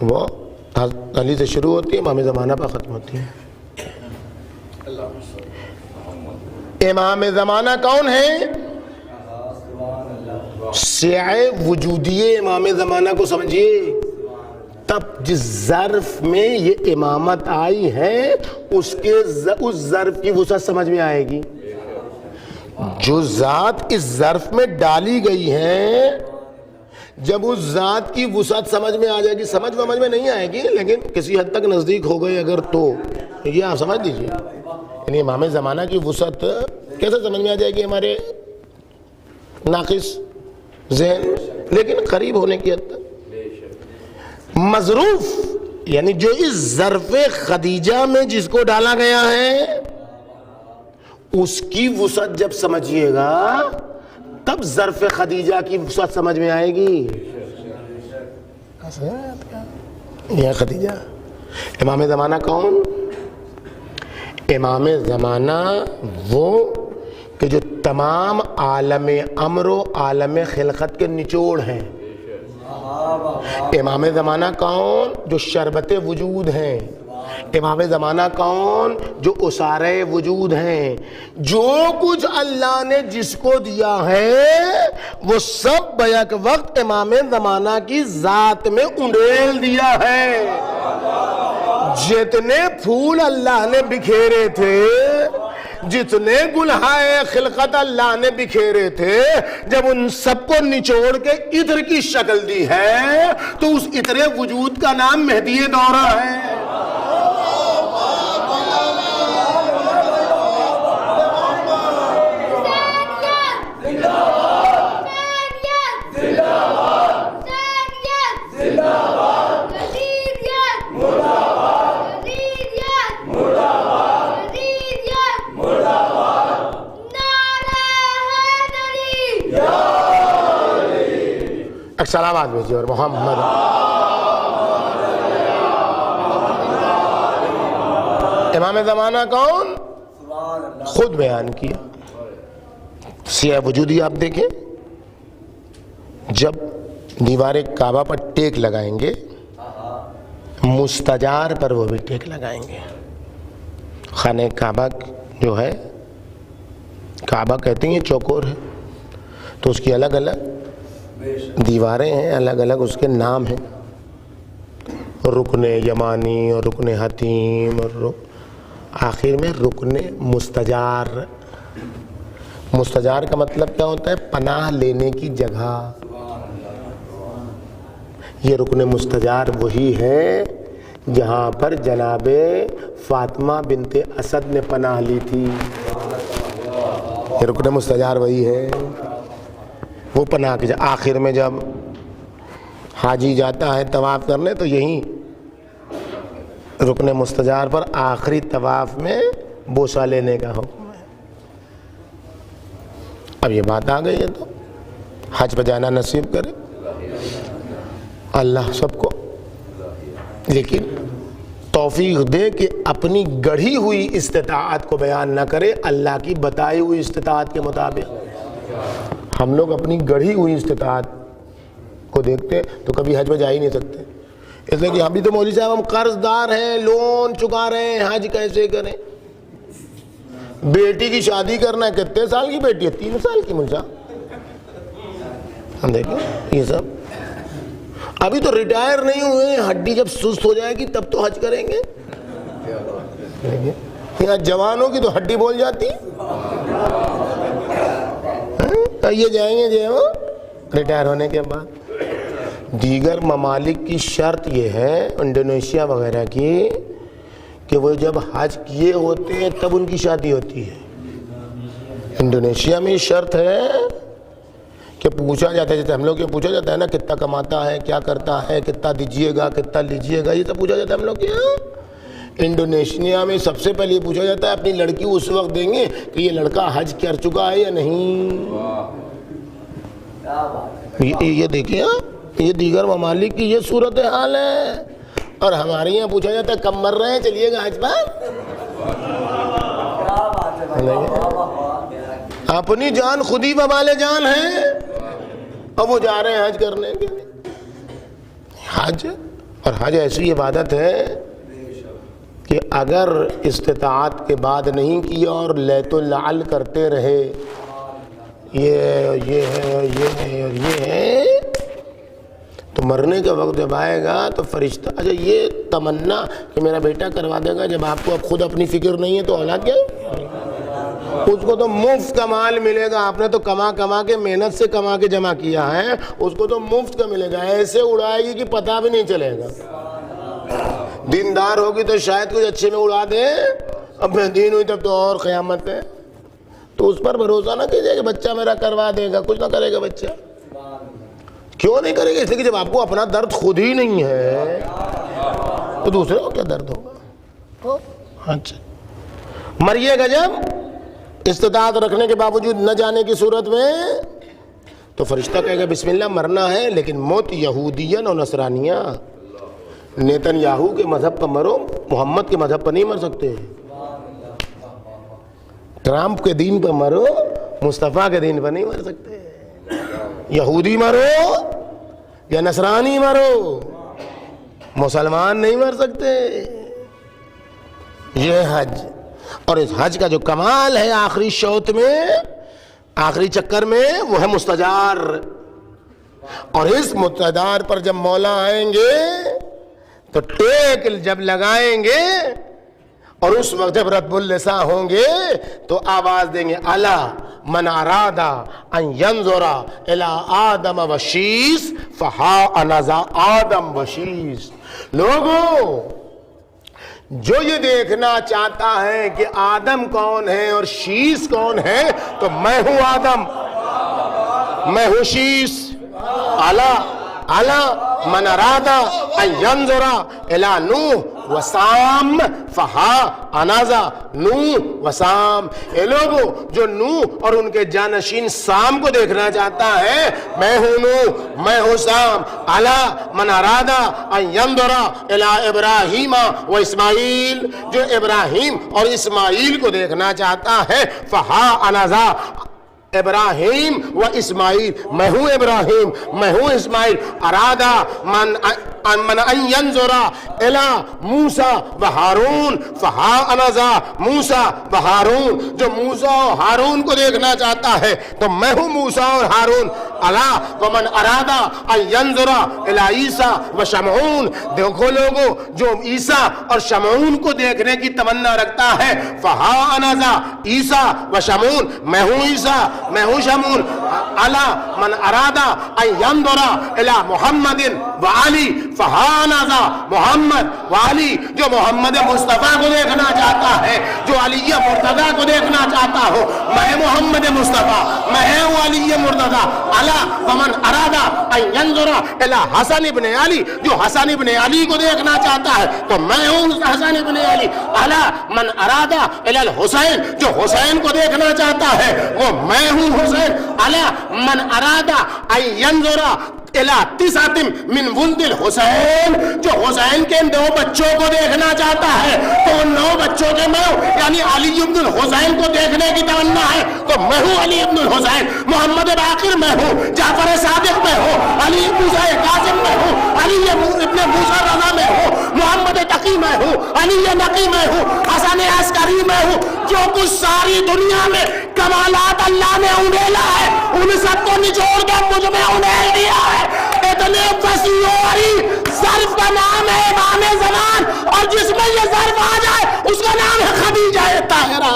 وہ حضرت علی سے شروع ہوتی ہے، امام زمانہ پر ختم ہوتی ہے. امام زمانہ کون ہے؟ سیاہ وجودی امام زمانہ کو سمجھیے. تب جس ظرف میں یہ امامت آئی ہے اس ظرف کی وسعت سمجھ میں آئے گی. جو ذات اس ظرف میں ڈالی گئی ہے، جب اس ذات کی وسعت سمجھ میں آ جائے گی، سمجھ میں نہیں آئے گی لیکن کسی حد تک نزدیک ہو گئی اگر، تو یہ آپ سمجھ لیجئے. یعنی امام زمانہ کی وسعت کیسے سمجھ میں آ جائے گی ہمارے ناقص ذہن، لیکن قریب ہونے کی حد تک. مظروف یعنی جو اس ظرف خدیجہ میں جس کو ڈالا گیا ہے اس کی وسعت جب سمجھیے گا تب ظرف خدیجہ کی وسعت سمجھ میں آئے گی. یہ خدیجہ. امام زمانہ کون؟ امام زمانہ وہ کہ جو تمام عالم امر و عالم خلقت کے نچوڑ ہیں. امام زمانہ کون؟ جو شربت وجود ہیں. امام زمانہ کون؟ جو اسارے وجود ہیں، جو کچھ اللہ نے جس کو دیا ہے وہ سب بیک وقت امام زمانہ کی ذات میں انڈیل دیا ہے۔ جتنے پھول اللہ نے بکھیرے تھے، جتنے گلہائے خلقت اللہ نے بکھیرے تھے، جب ان سب کو نچوڑ کے عطر کی شکل دی ہے تو اس عطر وجود کا نام مہدی دورہ ہے۔ سلامات بھیجیے اور محمد امام زمانہ کون؟ خود بیان کیا۔ سیاہ وجودی آپ دیکھیں، جب دیوار کعبہ پر ٹیک لگائیں گے، مستجار پر وہ بھی ٹیک لگائیں گے۔ خانہ کعبہ جو ہے، کعبہ کہتے ہیں یہ چوکور ہے، تو اس کی الگ الگ دیواریں ہیں، الگ الگ اس کے نام ہیں، رکن یمانی اور رکن حتیم اور آخر میں رکن مستجار۔ مستجار کا مطلب کیا ہوتا ہے؟ پناہ لینے کی جگہ۔ یہ رکن مستجار وہی ہے جہاں پر جناب فاطمہ بنت اسد نے پناہ لی تھی۔ یہ رکن مستجار وہی ہے، وہ پناہ کی جگہ۔ آخر میں جب حاجی جاتا ہے طواف کرنے تو یہیں رکن مستجار پر آخری طواف میں بوسہ لینے کا حکم ہے۔ اب یہ بات آ گئی ہے تو حج پہ جانا نصیب کرے اللہ سب کو، لیکن توفیق دے کہ اپنی گڑھی ہوئی استطاعت کو بیان نہ کرے، اللہ کی بتائی ہوئی استطاعت کے مطابق۔ ہم لوگ اپنی گڑھی ہوئی استطاعت کو دیکھتے تو کبھی حج میں جا ہی نہیں سکتے، اس لیے کہ ابھی تو مولوی صاحب ہم قرض دار ہیں، لون چکا رہے ہیں، حج کیسے کریں؟ بیٹی کی شادی کرنا ہے، کتنے سال کی بیٹی ہے؟ 3 سال کی مجھا۔ ہم دیکھیں یہ سب ابھی تو ریٹائر نہیں ہوئے، ہڈی جب سست ہو جائے گی تب تو حج کریں گے۔ یہاں جوانوں کی تو ہڈی بول جاتی، یہ جائیں گے جو ریٹائر ہونے کے بعد۔ دیگر ممالک کی شرط یہ ہے، انڈونیشیا وغیرہ کی، کہ وہ جب حج کیے ہوتے ہیں تب ان کی شادی ہوتی ہے۔ انڈونیشیا میں یہ شرط ہے کہ پوچھا جاتا ہے، جیسے ہم لوگ یہ پوچھا جاتا ہے نا کتنا کماتا ہے، کیا کرتا ہے، کتنا دیجیے گا، کتنا لیجیے گا، یہ سب پوچھا جاتا ہے ہم لوگ یہاں۔ انڈونیشیا میں سب سے پہلے یہ پوچھا جاتا ہے اپنی لڑکی اس وقت دیں گے کہ یہ لڑکا حج کر چکا ہے یا نہیں۔ یہ دیکھیں، یہ دیگر ممالک کی یہ صورتحال ہے، اور ہمارے یہاں پوچھا جاتا ہے کم مر رہے ہیں چلیے گا حج پر۔ اپنی جان خود ہی وبال جان ہے، اور وہ جا رہے ہیں حج کرنے کے لیے۔ حج اور حج ایسی عبادت ہے کہ اگر استطاعت کے بعد نہیں کیا اور لیت العل کرتے رہے، یہ ہے یہ ہے اور یہ ہے، تو مرنے کا وقت جب آئے گا تو فرشتہ، اچھا یہ تمنا کہ میرا بیٹا کروا دے گا، جب آپ کو اب خود اپنی فکر نہیں ہے تو اولاد کیا؟ اس کو تو مفت کا مال ملے گا، آپ نے تو کما کے محنت سے کما کے جمع کیا ہے، اس کو تو مفت کا ملے گا، ایسے اڑائے گی کہ پتہ بھی نہیں چلے گا۔ دیندار ہوگی تو شاید کچھ اچھے میں اڑا دے، اب بے دین ہوئی تب تو اور قیامت ہے۔ تو اس پر بھروسہ نہ کیجیے کہ بچہ میرا کروا دے گا، کچھ نہ کرے گا بچہ۔ کیوں نہیں کرے گا؟ اس لیے کہ جب آپ کو اپنا درد خود ہی نہیں ہے تو دوسرے کو کیا درد ہوگا؟ اچھا مریے گا جب استطاعت رکھنے کے باوجود نہ جانے کی صورت میں، تو فرشتہ کہے گا بسم اللہ مرنا ہے، لیکن موت یہودین اور نصرانیہ، نیتن یاہو کے مذہب پر مرو، محمد کے مذہب پر نہیں مر سکتے۔ ٹرمپ کے دین پر مرو، مصطفیٰ کے دین پر نہیں مر سکتے۔ یہودی مرو یا نصرانی مرو، مسلمان نہیں مر سکتے۔ یہ ہے حج. اور اس حج کا جو کمال ہے آخری شوط میں، آخری چکر میں، وہ ہے مستجار. اور اس مستجار پر جب مولا آئیں گے تو ٹیک جب لگائیں گے اور اس وقت جب رب اللسان ہوں گے تو آواز دیں گے الا من ارادہ ان ینظر الی آدم وشیس فہا انا ذا آدم وشیس. لوگوں جو یہ دیکھنا چاہتا ہے کہ آدم کون ہے اور شیس کون ہے تو میں ہوں آدم، میں ہوں شیس. الا من ارادہ ان ینظر الی نوح وسام فہا انا ذا نوح وسام. اے لوگو جو نوح اور ان کے جانشین سام کو دیکھنا چاہتا ہے میں ہوں نوح، میں ہوں سام. الا من ارادہ ان ینظر الی ابراہیم و اسماعیل، جو ابراہیم اور اسماعیل کو دیکھنا چاہتا ہے فہا انا ذا ابراہیم و اسماعیل، میں ہوں ابراہیم، میں ہوں اسماعیل. ارادہ من ان ینظر الی موسیٰ و ہارون فہا انا ذا موسیٰ و ہارون، جو موسیٰ و ہارون کو دیکھنا چاہتا ہے تو میں ہوں موسیٰ اور ہارون. الا ومن ارادہ ان ینظر الی عیسیٰ و شمعون، دیکھو لوگو جو عیسیٰ اور شمعون کو دیکھنے کی تمنا رکھتا ہے فہا انا ذا عیسیٰ و شمعون، میں ہوں عیسیٰ، میں ہوں شمعون. الا من ارادہ ان ینظر الی محمد و علی فہا انا ذا محمد و علی، جو محمد مصطفیٰ کو دیکھنا چاہتا ہے، جو علی مرتضیٰ کو دیکھنا چاہتا ہو، میں محمد مصطفیٰ، میں ہوں علی مرتضیٰ. الا ومن ارادہ ان ینظر الی حسن ابن علی، جو حسن ابن علی کو دیکھنا چاہتا ہے تو میں ہوں حسن ابن علی. الا من ارادہ الی الحسین، جو حسین کو دیکھنا چاہتا ہے وہ میں ہوں حسین. الا من ارادہ ان ینظر الی تسعۃ من ولد الحسین، جو حسین کے 9 بچوں کو دیکھنا چاہتا ہے تو ان 9 بچوں کے میں ہوں، یعنی علی ابن الحسین کو دیکھنے کی تمنا ہے تو میں ہوں علی ابن الحسین. محمد باقر میں ہوں، جعفر صادق میں ہوں، علی موسیٰ کاظم میں ہوں، علی ابن موسیٰ رضا میں ہوں، محمد تقی میں ہوں، علی نقی میں ہوں، حسن عسکری میں ہوں. جو کچھ ساری دنیا میں کمالات اللہ نے انھیلا ہے ان سب کو نچوڑ کے مجھ میں انھیل دیا ہے. اتنے وسیع ظرف کا نام ہے امام زمان، اور جس میں یہ ظرف آ جائے اس کا نام ہے خدیجہ طاہرہ.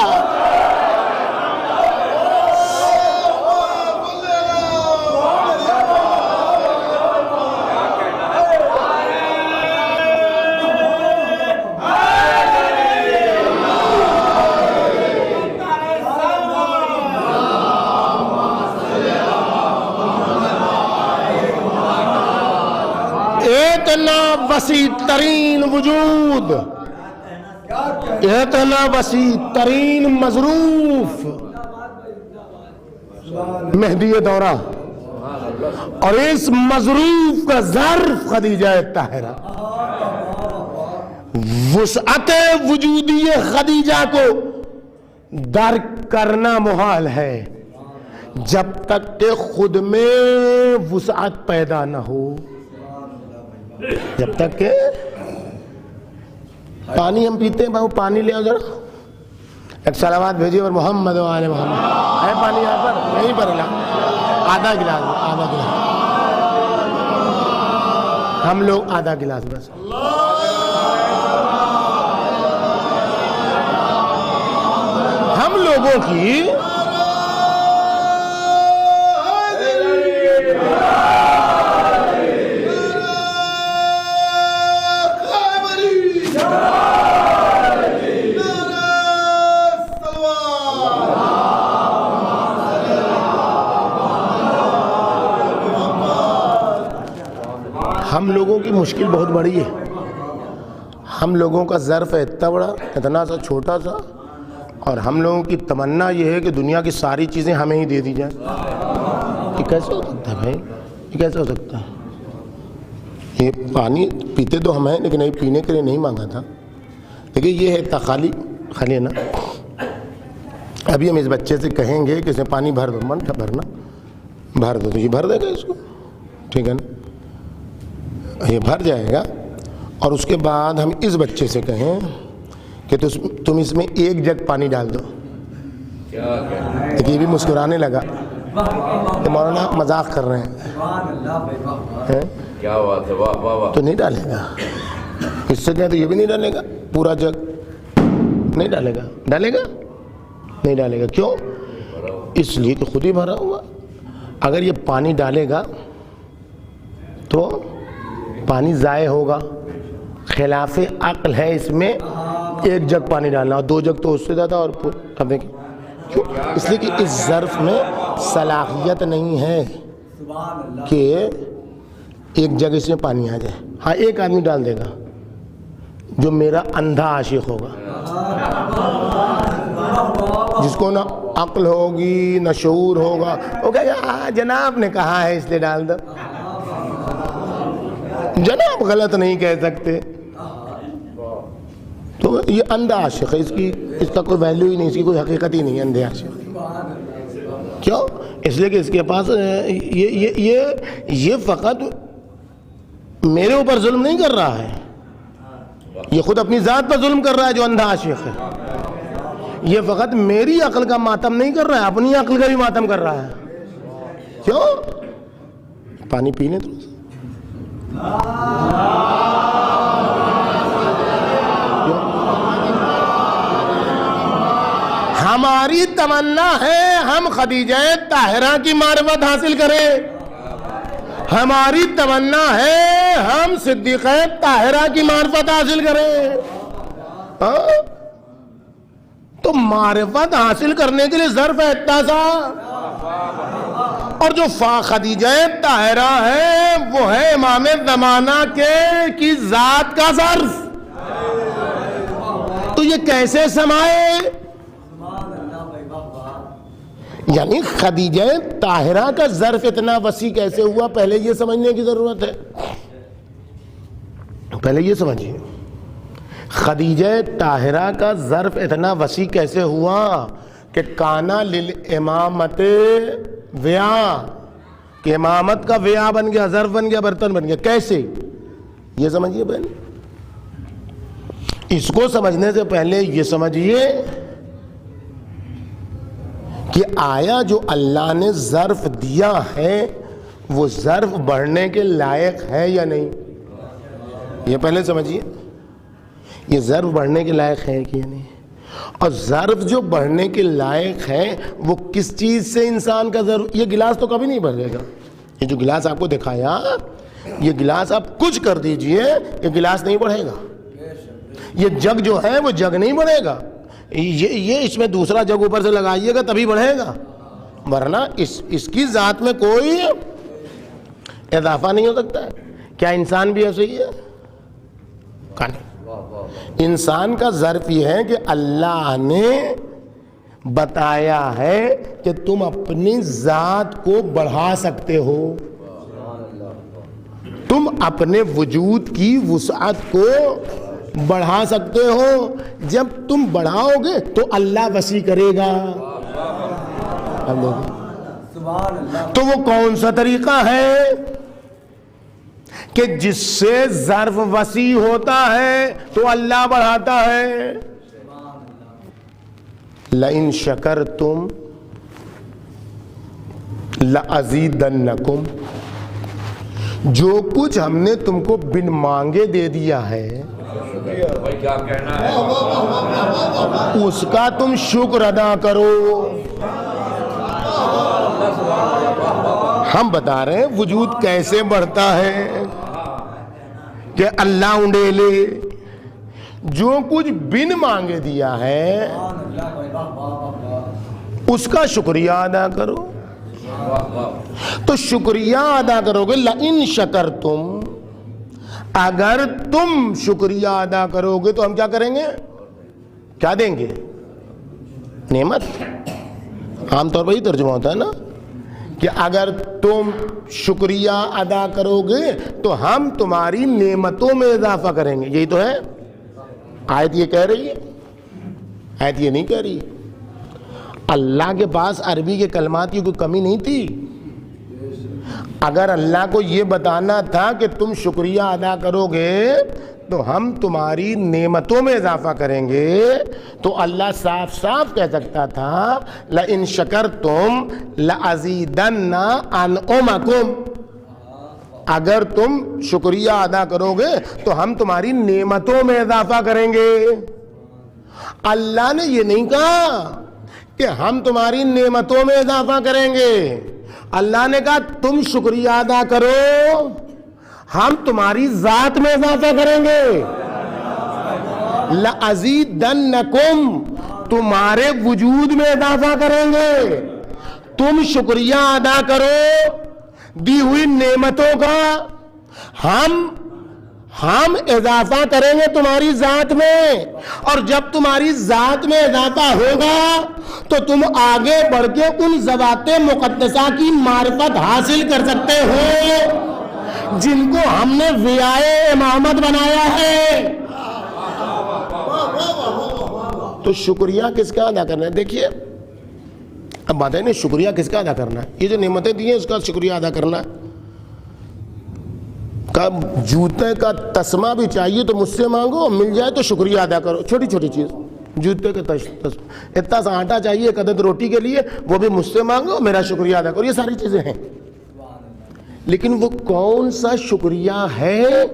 اتنا وسیع ترین وجود، اتنا وسیع ترین مظروف مہدی دورہ، اور اس مظروف کا ظرف خدیجہ طاہرہ. وسعت وجودی خدیجہ کو درک کرنا محال ہے جب تک کہ خود میں وسعت پیدا نہ ہو. جب تک کہ پانی ہم پیتے ہیں، بہو پانی لے آؤ ذرا، ایک صلوات بھیجیے اور محمد و آل محمد. ہے پانی یہاں پر؟ نہیں پر لا، آدھا گلاس، آدھا گلاس ہم لوگ، آدھا گلاس بس. ہم لوگوں کی ہم لوگوں کی مشکل بہت بڑی ہے. ہم لوگوں کا ظرف ہے اتنا بڑا، اتنا سا چھوٹا سا، اور ہم لوگوں کی تمنا یہ ہے کہ دنیا کی ساری چیزیں ہمیں ہی دے دی جائیں. یہ کیسے ہو سکتا ہے بھائی؟ یہ کیسے ہو سکتا ہے؟ یہ پانی پیتے تو ہم ہیں لیکن نہیں، پینے کے لیے نہیں مانگا تھا. لیکن یہ ہے اتنا خالی خالی ہے نا. ابھی ہم اس بچے سے کہیں گے کہ اسے پانی بھر دو، من بھرنا بھر دو، تو یہ بھر دے گا اس کو، ٹھیک ہے نا، یہ بھر جائے گا. اور اس کے بعد ہم اس بچے سے کہیں کہ کہ تم اس میں 1 جگ پانی ڈال دو. یہ بھی مسکرانے لگا کہ مولانا مذاق کر رہے ہیں. کیا بات ہے، واہ واہ واہ. تو نہیں ڈالے گا. اس سے کیا تو یہ بھی نہیں ڈالے گا، پورا جگ نہیں ڈالے گا. ڈالے گا؟ نہیں ڈالے گا. کیوں؟ اس لیے کہ خود ہی بھرا ہوا. اگر یہ پانی ڈالے گا تو پانی ضائع ہوگا. خلاف عقل ہے اس میں 1 جگ پانی ڈالنا، اور 2 جگ تو اس سے زیادہ. اور اب دیکھیں کیوں؟ اس لیے کہ اس ظرف میں صلاحیت نہیں ہے کہ 1 جگ اس میں پانی آ جائے. ہاں 1 آدمی ڈال دے گا جو میرا اندھا عاشق ہوگا، جس کو نہ عقل ہوگی نہ شعور ہوگا. وہ کہے گا جناب نے کہا ہے اس لیے ڈال دو. جناب غلط نہیں کہہ سکتے. تو یہ اندھا عاشق ہے، اس کا کوئی ویلیو ہی نہیں، اس کی کوئی حقیقت ہی نہیں ہے. اندھے عاشق کیوں؟ اس لیے کہ اس کے پاس یہ فقط میرے اوپر ظلم نہیں کر رہا ہے، یہ خود اپنی ذات پر ظلم کر رہا ہے. جو اندھا عاشق ہے یہ فقط میری عقل کا ماتم نہیں کر رہا ہے، اپنی عقل کا بھی ماتم kar رہا ہے. کیوں؟ پانی پی لیں تھوڑا سا. ہماری تمنا ہے ہم خدیجہ طاہرہ کی معرفت حاصل کریں. ہماری تمنا ہے ہم صدیقہ طاہرہ کی معرفت حاصل کریں. تو معرفت حاصل کرنے کے لیے ظرف ہے اتنا سا. اور جو خدیجہ طاہرہ ہے وہ ہے امام زمانہ کی ذات کا ظرف. تو یہ کیسے سمائے؟ یعنی خدیجہ طاہرہ کا ظرف اتنا وسیع کیسے ہوا؟ پہلے یہ سمجھنے کی ضرورت ہے. پہلے یہ سمجھیے خدیجہ طاہرہ کا ظرف اتنا وسیع کیسے ہوا کہ کانا للامامت ویا، کہ امامت کا ویا بن گیا، ظرف بن گیا، برتن بن گیا. کیسے؟ یہ سمجھیے پہلے. اس کو سمجھنے سے پہلے یہ سمجھیے کہ آیا جو اللہ نے ظرف دیا ہے وہ ظرف بڑھنے کے لائق ہے یا نہیں؟ یہ پہلے سمجھیے یہ ظرف بڑھنے کے لائق ہے کہ نہیں. اور ظرف جو بڑھنے کے لائق ہے وہ کس چیز سے انسان کا ظرف؟ یہ گلاس تو کبھی نہیں بڑھے گا. یہ جو گلاس آپ کو دکھایا، یہ گلاس آپ کچھ کر دیجئے یہ گلاس نہیں بڑھے گا. یہ جگ جو ہے وہ جگ نہیں بڑھے گا. یہ اس میں دوسرا جگ اوپر سے لگائیے گا تبھی بڑھے گا، ورنہ اس کی ذات میں کوئی اضافہ نہیں ہو سکتا ہے. کیا انسان بھی ایسے ہی ہے؟ انسان کا ظرف یہ ہے کہ اللہ نے بتایا ہے کہ تم اپنی ذات کو بڑھا سکتے ہو، تم اپنے وجود کی وسعت کو بڑھا سکتے ہو. جب تم بڑھاؤ گے تو اللہ وسیع کرے گا. تو وہ کون سا طریقہ ہے کہ جس سے ظرف وسیع ہوتا ہے تو اللہ بڑھاتا ہے؟ لئن شکرتم لأزیدنکم. جو کچھ ہم نے تم کو بن مانگے دے دیا ہے اس کا تم شکر ادا کرو. ہم بتا رہے ہیں وجود کیسے بڑھتا ہے کہ اللہ انڈیلے جو کچھ بن مانگے دیا ہے اس کا شکریہ ادا کرو. تو شکریہ ادا کرو گے. لئن شکرتم، اگر تم شکریہ ادا کرو گے تو ہم کیا کریں گے؟ کیا دیں گے؟ نعمت. عام طور پر یہ ترجمہ ہوتا ہے نا کہ اگر تم شکریہ ادا کرو گے تو ہم تمہاری نعمتوں میں اضافہ کریں گے. یہی تو ہے آیت. یہ کہہ رہی ہے آیت، یہ نہیں کہہ رہی. اللہ کے پاس عربی کے کلمات کی کوئی کمی نہیں تھی. اگر اللہ کو یہ بتانا تھا کہ تم شکریہ ادا کرو گے تو ہم تمہاری نعمتوں میں اضافہ کریں گے، تو اللہ صاف صاف کہہ سکتا تھا لَإِن شَكَرْتُمْ لَأَزِيدَنَّ أَنْعُمَكُمْ، اگر تم شکریہ ادا کرو گے تو ہم تمہاری نعمتوں میں اضافہ کریں گے۔ اللہ نے یہ نہیں کہا کہ ہم تمہاری نعمتوں میں اضافہ کریں گے، اللہ نے کہا تم شکریہ ادا کرو، ہم تمہاری ذات میں اضافہ کریں گے۔ لَأَزِيدَنَّكُمْ، تمہارے وجود میں اضافہ کریں گے۔ تم شکریہ ادا کرو دی ہوئی نعمتوں کا، ہم اضافہ کریں گے تمہاری ذات میں، اور جب تمہاری ذات میں اضافہ ہوگا تو تم آگے بڑھ کے ان ذوات مقدسہ کی معرفت حاصل کر سکتے ہو جن کو ہم نے ویائے امامت بنایا ہے۔ تو شکریہ کس کا ادا کرنا ہے؟ دیکھیے اب بات ہے نا، شکریہ کس کا ادا کرنا ہے؟ یہ جو نعمتیں دی ہیں اس کا شکریہ ادا کرنا ہے۔ جوتے کا تسمہ بھی چاہیے تو مجھ سے مانگو، مل جائے تو شکریہ ادا کرو، چھوٹی چھوٹی چیز، جوتے کا تسمہ، اتنا سا آٹا چاہیے ایک عدد روٹی کے لیے، وہ بھی مجھ سے مانگو، میرا شکریہ ادا کرو، یہ ساری چیزیں ہیں۔ لیکن وہ کون سا شکریہ ہے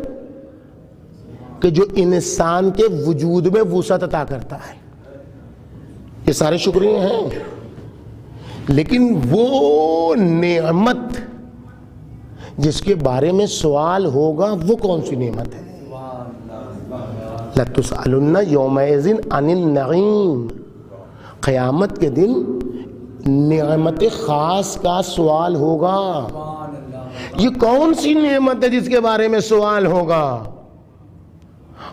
کہ جو انسان کے وجود میں وسعت عطا کرتا ہے؟ یہ سارے شکریہ ہیں، لیکن وہ نعمت جس کے بارے میں سوال ہوگا وہ کون سی نعمت ہے؟ لَتُسْأَلُنَّ يَوْمَئِذٍ عَنِ النَّعِيمِ، قیامت کے دن نعمت خاص کا سوال ہوگا۔ یہ کون سی نعمت ہے جس کے بارے میں سوال ہوگا،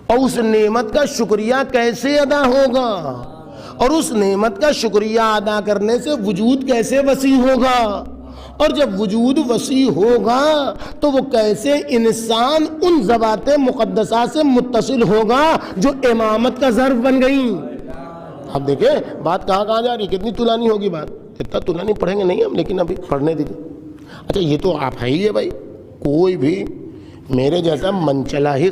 اور اس نعمت کا شکریہ کیسے ادا ہوگا، اور اس نعمت کا شکریہ ادا کرنے سے وجود کیسے وسیع ہوگا، اور جب وجود وسیع ہوگا تو وہ کیسے انسان ان ذوات مقدسہ سے متصل ہوگا جو امامت کا ظرف بن گئی۔ اب دیکھیں بات کہاں جا رہی ہے، کتنی طولانی ہوگی بات، اتنا طولانی پڑھیں گے نہیں ہم، لیکن ابھی پڑھنے دیجیے۔ اچھا یہ تو آپ ہے ہی ہے بھائی، کوئی بھی میرے جیسا منچلا ہی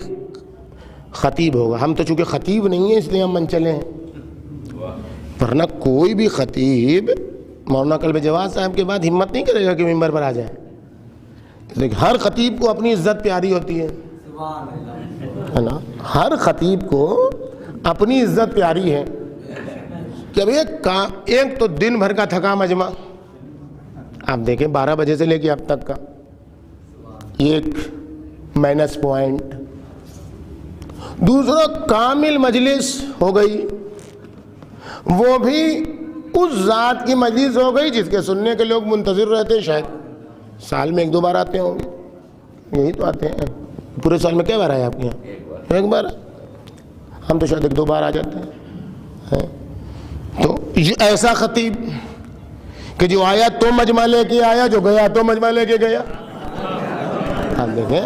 خطیب ہوگا، ہم تو چونکہ خطیب نہیں ہیں اس لیے ہم منچلے ہیں، ورنہ کوئی بھی خطیب مولانا قلب جواد صاحب کے بعد ہمت نہیں کرے گا کہ ممبر پر آ جائے۔ لیکن ہر خطیب کو اپنی عزت پیاری ہوتی ہے نا، ہر خطیب کو اپنی عزت پیاری ہے کہ اب ایک تو دن بھر کا تھکا مجمع، آپ دیکھیں 12 بجے سے لے کے اب تک کا ایک مائنس پوائنٹ، دوسرا کامل مجلس ہو گئی، وہ بھی اس ذات کی مجلس ہو گئی جس کے سننے کے لوگ منتظر رہتے ہیں، شاید سال میں 1-2 بار آتے ہوں گے، یہی تو آتے ہیں، پورے سال میں کئی بار آئے آپ کے یہاں؟ ایک بار، ہم تو شاید 1-2 بار آ جاتے ہیں۔ تو یہ ایسا خطیب کہ جو آیا تو مجمع لے کے آیا، جو گیا تو مجمع لے کے گیا۔ ہم دیکھیں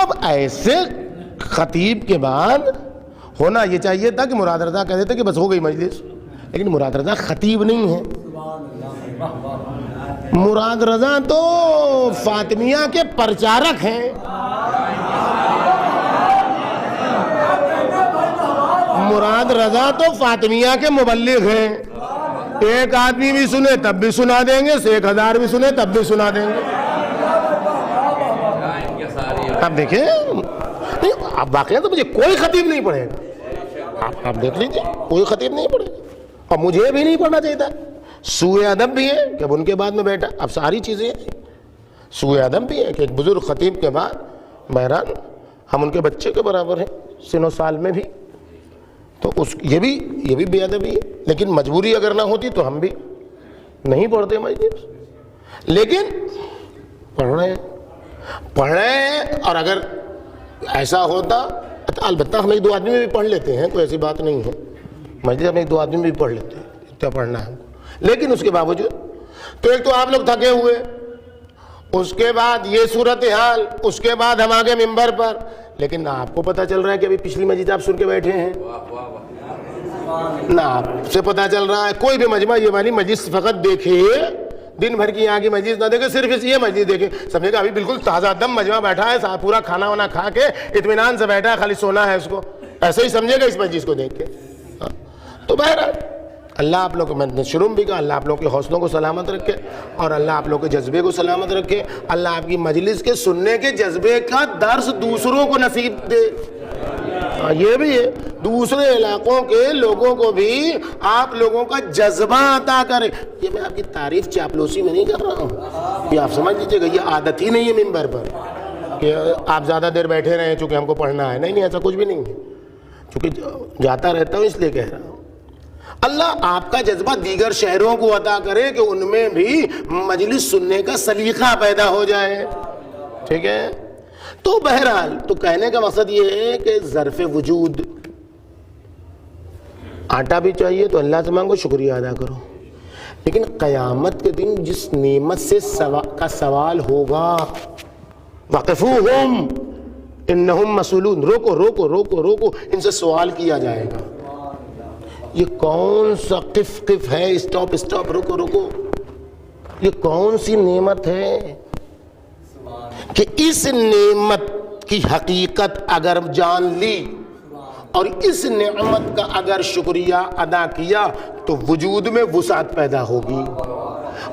اب ایسے خطیب کے بعد ہونا یہ چاہیے تھا کہ مراد رضا کہہ دیتے کہ بس ہو گئی مجلس، لیکن مراد رضا خطیب نہیں ہے، مراد رضا تو فاطمیہ کے پرچارک ہیں، مراد رضا تو فاطمیہ کے مبلغ ہیں، ایک آدمی بھی سنے تب بھی سنا دیں گے، 1000 بھی سنے تب بھی سنا دیں گے۔ اب دیکھیں اب واقعہ تو مجھے کوئی خطیب نہیں پڑھے گا، آپ دیکھ لیجیے کوئی خطیب نہیں پڑھے گا، اور مجھے بھی نہیں پڑھنا چاہیے تھا۔ سوء ادب بھی ہے کہ اب ان کے بعد میں بیٹھا، اب ساری چیزیں سوء ادب بھی ہے کہ ایک بزرگ خطیب کے بعد بہرحال ہم ان کے بچے کے برابر ہیں سن و سال میں بھی، تو یہ بھی بے ادبی ہے، لیکن مجبوری اگر نہ ہوتی تو ہم بھی نہیں پڑھتے مجلس، لیکن پڑھ رہے ہیں، اور اگر ایسا ہوتا البتہ ہم 1-2 آدمی میں بھی پڑھ لیتے ہیں، کوئی ایسی بات نہیں ہے، مجلس ہم 1-2 آدمی میں بھی پڑھ لیتے ہیں، اتنا پڑھنا ہے، لیکن اس کے باوجود تو ایک تو آپ لوگ تھکے ہوئے، اس کے بعد یہ صورتحال، اس کے بعد ہم آگے ممبر پر، لیکن نہ آپ کو پتہ چل رہا ہے کہ ابھی پچھلی مجلس آپ سن کے بیٹھے ہیں، نہ آپ سے پتہ چل رہا ہے، کوئی بھی مجمع یہ والی مجلس فقط دیکھے دن بھر کی یہاں کی مجلس نہ دیکھے، صرف یہ مجلس دیکھے، سمجھے گا ابھی بالکل تازہ دم مجمع بیٹھا ہے، پورا کھانا وانا کھا کے اطمینان سے بیٹھا ہے، خالی سونا ہے اس کو، ایسے ہی سمجھے گا اس مجلس کو دیکھ کے۔ تو بہرحال اللہ آپ لوگ کو، میں نے شروع بھی کہا، اللہ آپ لوگ کے حوصلوں کو سلامت رکھے اور اللہ آپ لوگ کے جذبے کو سلامت رکھے، اللہ آپ کی مجلس کے سننے کے جذبے کا درس دوسروں کو نصیب دے۔ یہ بھی ہے، دوسرے علاقوں کے لوگوں کو بھی آپ لوگوں کا جذبہ عطا کرے۔ یہ میں آپ کی تعریف چاپلوسی میں نہیں کر رہا ہوں، یہ آپ سمجھ لیجیے گا، یہ عادت ہی نہیں ہے منبر پر کہ آپ زیادہ دیر بیٹھے رہے چونکہ ہم کو پڑھنا ہے، نہیں ایسا کچھ بھی نہیں ہے، چونکہ جاتا رہتا ہوں اس لیے کہہ رہا ہوں۔ اللہ آپ کا جذبہ دیگر شہروں کو عطا کرے کہ ان میں بھی مجلس سننے کا سلیقہ پیدا ہو جائے، ٹھیک ہے۔ تو بہرحال تو کہنے کا مقصد یہ ہے کہ ظرف وجود آٹا بھی چاہیے تو اللہ سے مانگو، شکریہ ادا کرو، لیکن قیامت کے دن جس نعمت سے کا سوال ہوگا، وقفوہم انہم مسئولون، روکو روکو روکو روکو، ان سے سوال کیا جائے گا، یہ کون سا قف قف ہے، اسٹاپ اسٹاپ، رکو رکو، یہ کون سی نعمت ہے کہ اس نعمت کی حقیقت اگر جان لی اور اس نعمت کا اگر شکریہ ادا کیا تو وجود میں وسعت پیدا ہوگی،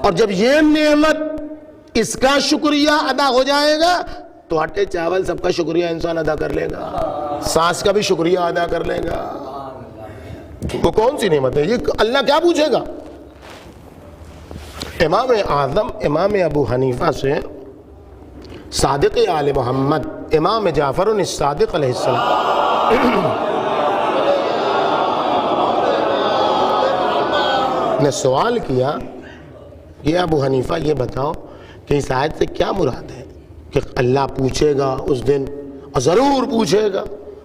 اور جب یہ نعمت اس کا شکریہ ادا ہو جائے گا تو آٹے چاول سب کا شکریہ انسان ادا کر لے گا، سانس کا بھی شکریہ ادا کر لے گا۔ وہ کون سی نعمت ہے؟ یہ اللہ کیا پوچھے گا؟ امام اعظم امام ابو حنیفہ سے صادق آل محمد امام جعفر الصادق علیہ السلام نے سوال کیا کہ ابو حنیفہ یہ بتاؤ کہ اس آیت سے کیا مراد ہے کہ اللہ پوچھے گا اس دن، اور ضرور پوچھے گا،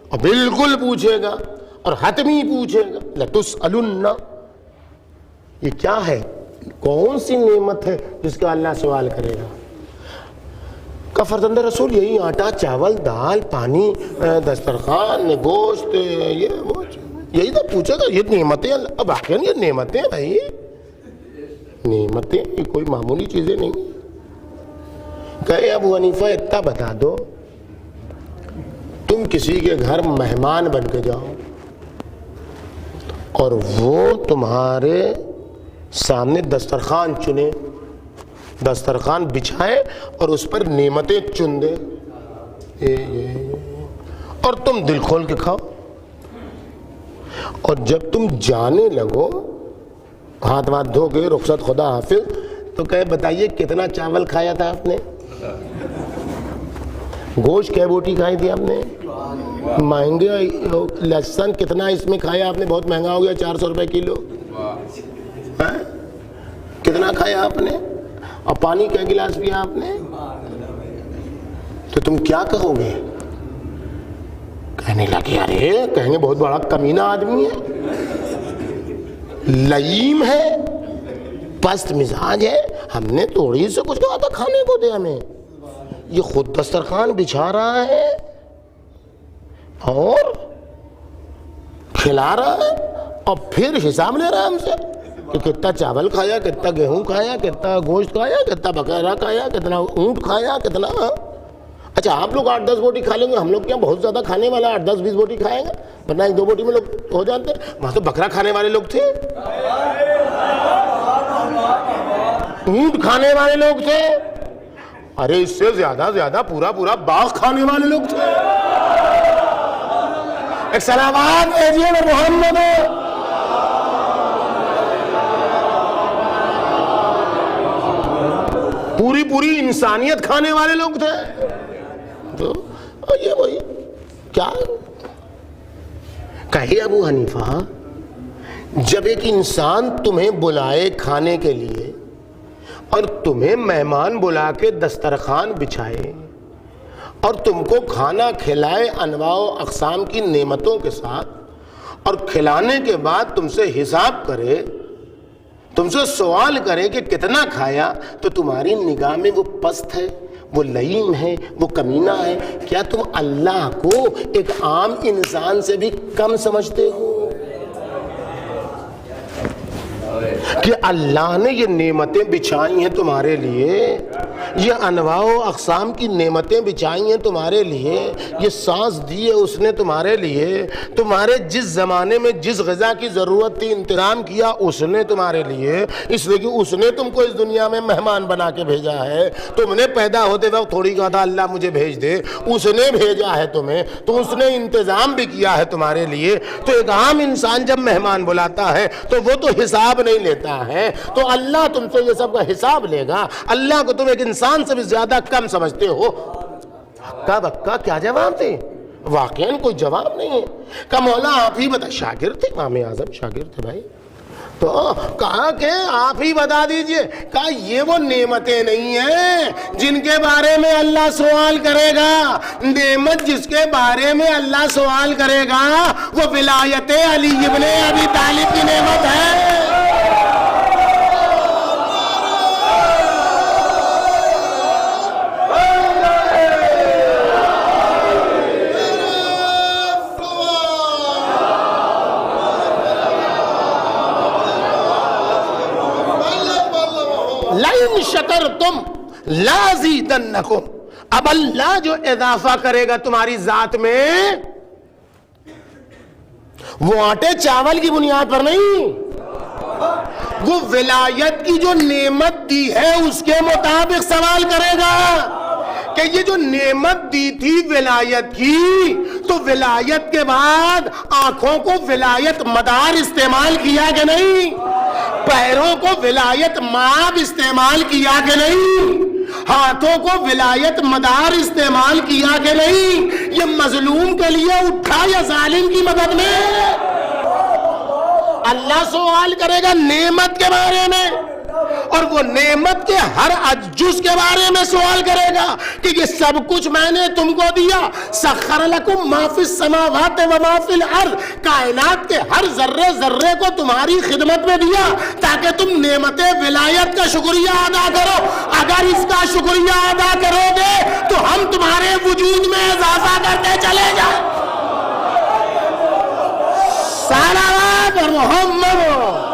اور بالکل پوچھے گا، اور حتمی پوچھے گا، لَتُسْأَلُنَّ، یہ کیا ہے؟ کون سی نعمت ہے جس کا اللہ سوال کرے گا؟ کہ فرزند رسول یہی آٹا چاول دال پانی دسترخوان گوشت یہی تو پوچھے گا، یہ نعمتیں اللہ، اب آخر یہ نعمتیں بھائی، نعمتیں یہ کوئی معمولی چیزیں نہیں۔ کہے ابو حنیفہ اتنا بتا دو، تم کسی کے گھر مہمان بن کے جاؤ اور وہ تمہارے سامنے دسترخوان چنے، دسترخوان بچھائے اور اس پر نعمتیں چن دے، اور تم دل کھول کے کھاؤ، اور جب تم جانے لگو ہاتھ واتھ دھو کے رخصت خدا حافظ، تو کہے بتائیے کتنا چاول کھایا تھا آپ نے، گوشت کی بوٹی کھائی تھی آپ نے، مہنگے لہسن کتنا اس میں کھایا آپ نے، بہت مہنگا ہو گیا 400 روپے کلو، کتنا کھایا آپ نے، اور پانی کا گلاس پیا آپ نے، تو تم کیا کہو گے؟ کہنے لگے ارے، کہیں گے بہت بڑا کمینہ آدمی ہے، لئیم ہے، پست مزاج ہے، ہم نے تھوڑی سے کچھ کہا تھا کھانے کو دے ہمیں، یہ خود دسترخوان بچھا رہا ہے اور کھلا رہا ہے، اور پھر حساب لے رہا ہے ہم سے کہ کتنا چاول کھایا، کتنا گیہوں کھایا، کتنا گوشت کھایا، کتنا بکرا کھایا، کتنا اونٹ کھایا، کتنا۔ اچھا آپ لوگ 8-10 بوٹی کھا لیں گے، ہم لوگ کیا بہت زیادہ کھانے والا 8-10-20 بوٹی کھائیں گے، ورنہ 1-2 بوٹی میں لوگ ہو جاتے ہیں، وہاں تو بکرا کھانے والے لوگ تھے، اونٹ کھانے والے لوگ تھے، ارے اس سے زیادہ پورا باغ کھانے والے لوگ تھے۔ ایک سلامات بھیجیے نا محمد، پوری انسانیت کھانے والے لوگ تھے۔ تو یہ وہی کیا کہے ابو حنیفہ، جب ایک انسان تمہیں بلائے کھانے کے لیے اور تمہیں مہمان بلا کے دسترخوان بچھائے اور تم کو کھانا کھلائے انواع و اقسام کی نعمتوں کے ساتھ، اور کھلانے کے بعد تم سے حساب کرے، تم سے سوال کرے کہ کتنا کھایا، تو تمہاری نگاہ میں وہ پست ہے، وہ لئیم ہے، وہ کمینہ ہے؟ کیا تم اللہ کو ایک عام انسان سے بھی کم سمجھتے ہو؟ کہ اللہ نے یہ نعمتیں بچھائی ہیں تمہارے لیے، یہ انواع و اقسام کی نعمتیں بچھائی ہیں تمہارے لیے، یہ سانس دی ہے اس نے تمہارے لیے، تمہارے جس زمانے میں جس غذا کی ضرورت تھی انتظام کیا اس نے تمہارے لیے، اس لیے کہ اس نے تم کو اس دنیا میں مہمان بنا کے بھیجا ہے۔ تم نے پیدا ہوتے وقت تھوڑی کہا تھا اللہ مجھے بھیج دے، اس نے بھیجا ہے تمہیں، تو اس نے انتظام بھی کیا ہے تمہارے لیے۔ تو ایک عام انسان جب مہمان بلاتا ہے تو وہ تو حساب نہیں لیتا ہے، تو اللہ تم سے یہ سب کا حساب لے گا۔ اللہ کو تم ایک انسان سے بھی زیادہ کم سمجھتے ہو۔ ہکا بکا کیا جواب دیں؟ واقعاً کوئی جواب نہیں ہے۔ کہ مولا آپ ہی بتا، شاگرد تھے امام اعظم، شاگرد تھے بھائی، تو کہا کہ آپ ہی بتا دیجئے۔ کہا یہ وہ نعمتیں نہیں ہیں جن کے بارے میں اللہ سوال کرے گا، نعمت جس کے بارے میں اللہ سوال کرے گا وہ ولایت علی ابن ابی طالب کی نعمت ہے۔ لَإِن شَكَرْتُمْ لَأَزِيدَنَّكُمْ، اب اللہ جو اضافہ کرے گا تمہاری ذات میں وہ آٹے چاول کی بنیاد پر نہیں، وہ ولایت کی جو نعمت دی ہے اس کے مطابق سوال کرے گا کہ یہ جو نعمت دی تھی ولایت کی، تو ولایت کے بعد آنکھوں کو ولایت مدار استعمال کیا کہ نہیں، پیروں کو ولایت ماب استعمال کیا کہ نہیں، ہاتھوں کو ولایت مدار استعمال کیا کہ نہیں، یہ مظلوم کے لیے اٹھا یا ظالم کی مدد میں؟ اللہ سوال کرے گا نعمت کے بارے میں، اور وہ نعمت کے ہر جز کے بارے میں سوال کرے گا کہ یہ سب کچھ میں نے تم کو دیا۔ سخر لکم ما فی السماوات و ما فی الارض، کائنات کے ہر ذرے ذرے کو تمہاری خدمت میں دیا تاکہ تم نعمت ولایت کا شکریہ ادا کرو۔ اگر اس کا شکریہ ادا کرو گے تو ہم تمہارے وجود میں اضافہ کرتے چلے جائیں۔ صلوات محمد۔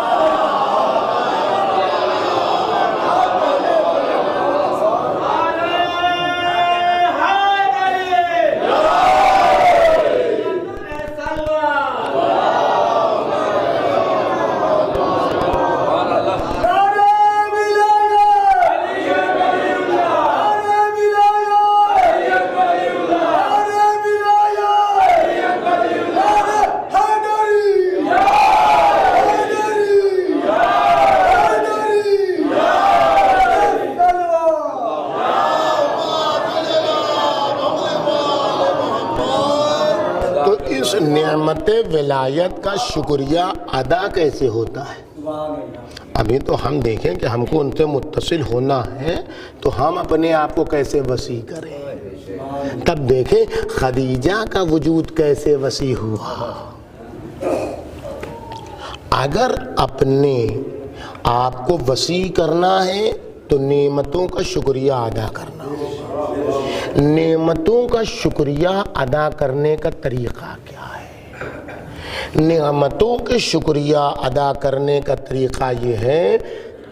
نعمت ولایت کا شکریہ ادا کیسے ہوتا ہے؟ ابھی تو ہم دیکھیں کہ ہم کو ان سے متصل ہونا ہے تو ہم اپنے آپ کو کیسے وسیع کریں، تب دیکھیں خدیجہ کا وجود کیسے وسیع ہوا۔ اگر اپنے آپ کو وسیع کرنا ہے تو نعمتوں کا شکریہ ادا کرنا ہے۔ نعمتوں کا شکریہ ادا کرنے کا طریقہ کیا ہے؟ نعمتوں کے شکریہ ادا کرنے کا طریقہ یہ ہے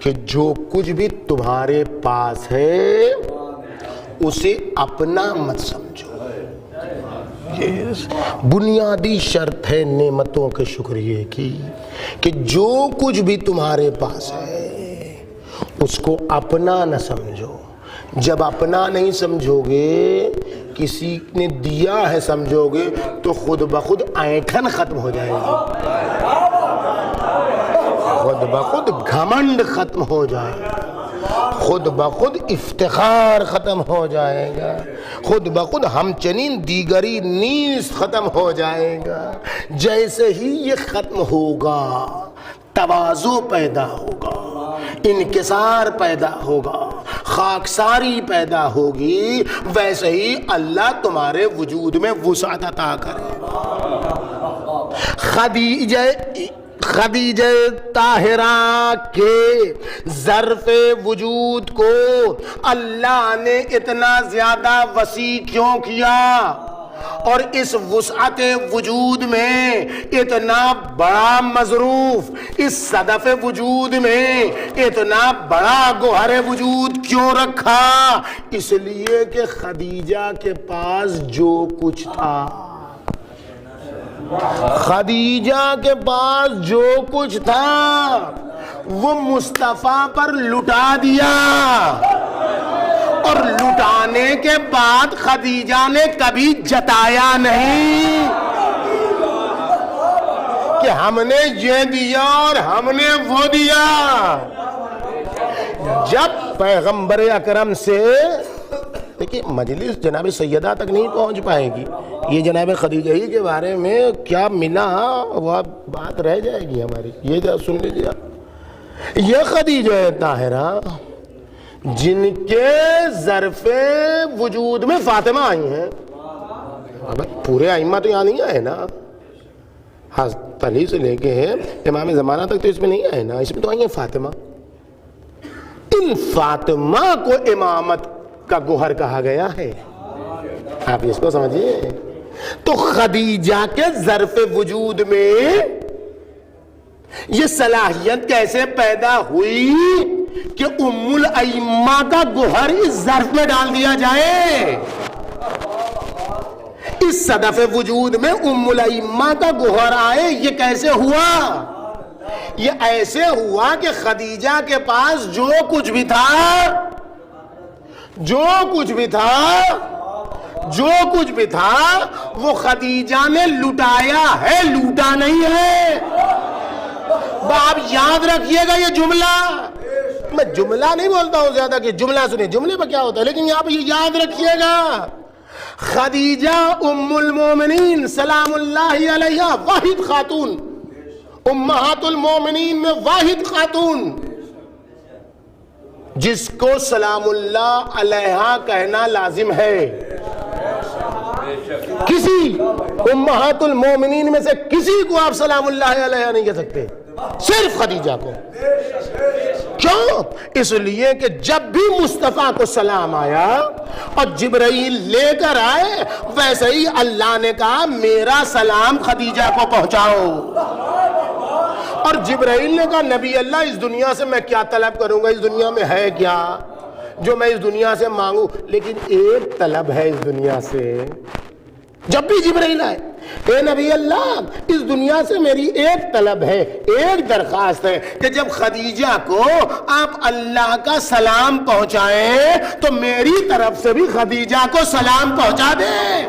کہ جو کچھ بھی تمہارے پاس ہے اسے اپنا مت سمجھو۔ یہ بنیادی شرط ہے نعمتوں کے شکریہ کی کہ جو کچھ بھی تمہارے پاس ہے اس کو اپنا نہ سمجھو۔ جب اپنا نہیں سمجھو گے، کسی نے دیا ہے سمجھو گے تو خود بخود اینٹھن ختم ہو جائے گی، خود بخود گھمنڈ ختم ہو جائے گا، خود بخود افتخار ختم ہو جائے گا، خود بخود ہم چنین دیگری نیز ختم ہو جائے گا۔ جیسے ہی یہ ختم ہوگا تواضع پیدا ہوگا، انکسار پیدا ہوگا، خاکساری پیدا ہوگی، ویسے ہی اللہ تمہارے وجود میں وسعت عطا کرے گا۔ خدیجہ طاہرہ کے ظرف وجود کو اللہ نے اتنا زیادہ وسیع کیوں کیا؟ اور اس وسعت وجود میں اتنا بڑا مظروف، اس صدف وجود میں اتنا بڑا گوہر وجود کیوں رکھا؟ اس لیے کہ خدیجہ کے پاس جو کچھ تھا، خدیجہ کے پاس جو کچھ تھا وہ مصطفیٰ پر لٹا دیا، اور لٹانے کے بعد خدیجہ نے کبھی جتایا نہیں کہ ہم نے یہ دیا اور ہم نے وہ دیا۔ جب پیغمبر اکرم سے دیکھیں مجلس جناب سیدہ تک نہیں پہنچ پائے گی، یہ جناب خدیجہ ہی کے بارے میں کیا ملا وہ بات رہ جائے گی ہماری۔ یہ سن لیجیے، یہ خدیجہ طاہرہ جن کے ظرف وجود میں فاطمہ آئی ہیں، پورے ائمہ تو یہاں نہیں آئے نا، حضرت علی سے لے کے امام زمانہ تک تو اس میں نہیں آئے نا، اس میں تو آئی ہیں فاطمہ۔ ان فاطمہ کو امامت کا گوہر کہا گیا ہے، آپ اس کو سمجھیے۔ تو خدیجہ کے ظرف وجود میں یہ صلاحیت کیسے پیدا ہوئی کہ ام الائمہ کا گوہر اس ظرف میں ڈال دیا جائے؟ اس صدف وجود میں ام الائمہ کا گوہر آئے، یہ کیسے ہوا؟ یہ ایسے ہوا کہ خدیجہ کے پاس جو کچھ بھی تھا، جو کچھ بھی تھا وہ خدیجہ نے لٹایا ہے، لوٹا نہیں ہے۔ آپ یاد رکھیے گا یہ جملہ، میں جملہ نہیں بولتا ہوں زیادہ کہ جملہ سنیں، جملے پہ کیا ہوتا ہے، لیکن یہاں پہ یہ یاد رکھیے گا، خدیجہ ام المومنین سلام اللہ علیہا واحد خاتون، امہات المومنین میں واحد خاتون، جس کو سلام اللہ علیہا کہنا لازم ہے۔ کسی امہات المومنین میں سے کسی کو آپ سلام اللہ علیہا نہیں کہہ سکتے، صرف خدیجہ کو۔ کیوں؟ اس لیے کہ جب بھی مصطفیٰ کو سلام آیا اور جبرائیل لے کر آئے، ویسے ہی اللہ نے کہا میرا سلام خدیجہ کو پہنچاؤ، اور جبرائیل نے کہا نبی اللہ اس دنیا سے میں کیا طلب کروں گا، اس دنیا میں ہے کیا جو میں اس دنیا سے مانگوں، لیکن ایک طلب ہے اس دنیا سے۔ جب بھی جبرائیل آئے، اے نبی اللہ اس دنیا سے میری ایک طلب ہے، ایک درخواست ہے کہ جب خدیجہ کو آپ اللہ کا سلام پہنچائیں تو میری طرف سے بھی خدیجہ کو سلام پہنچا دیں۔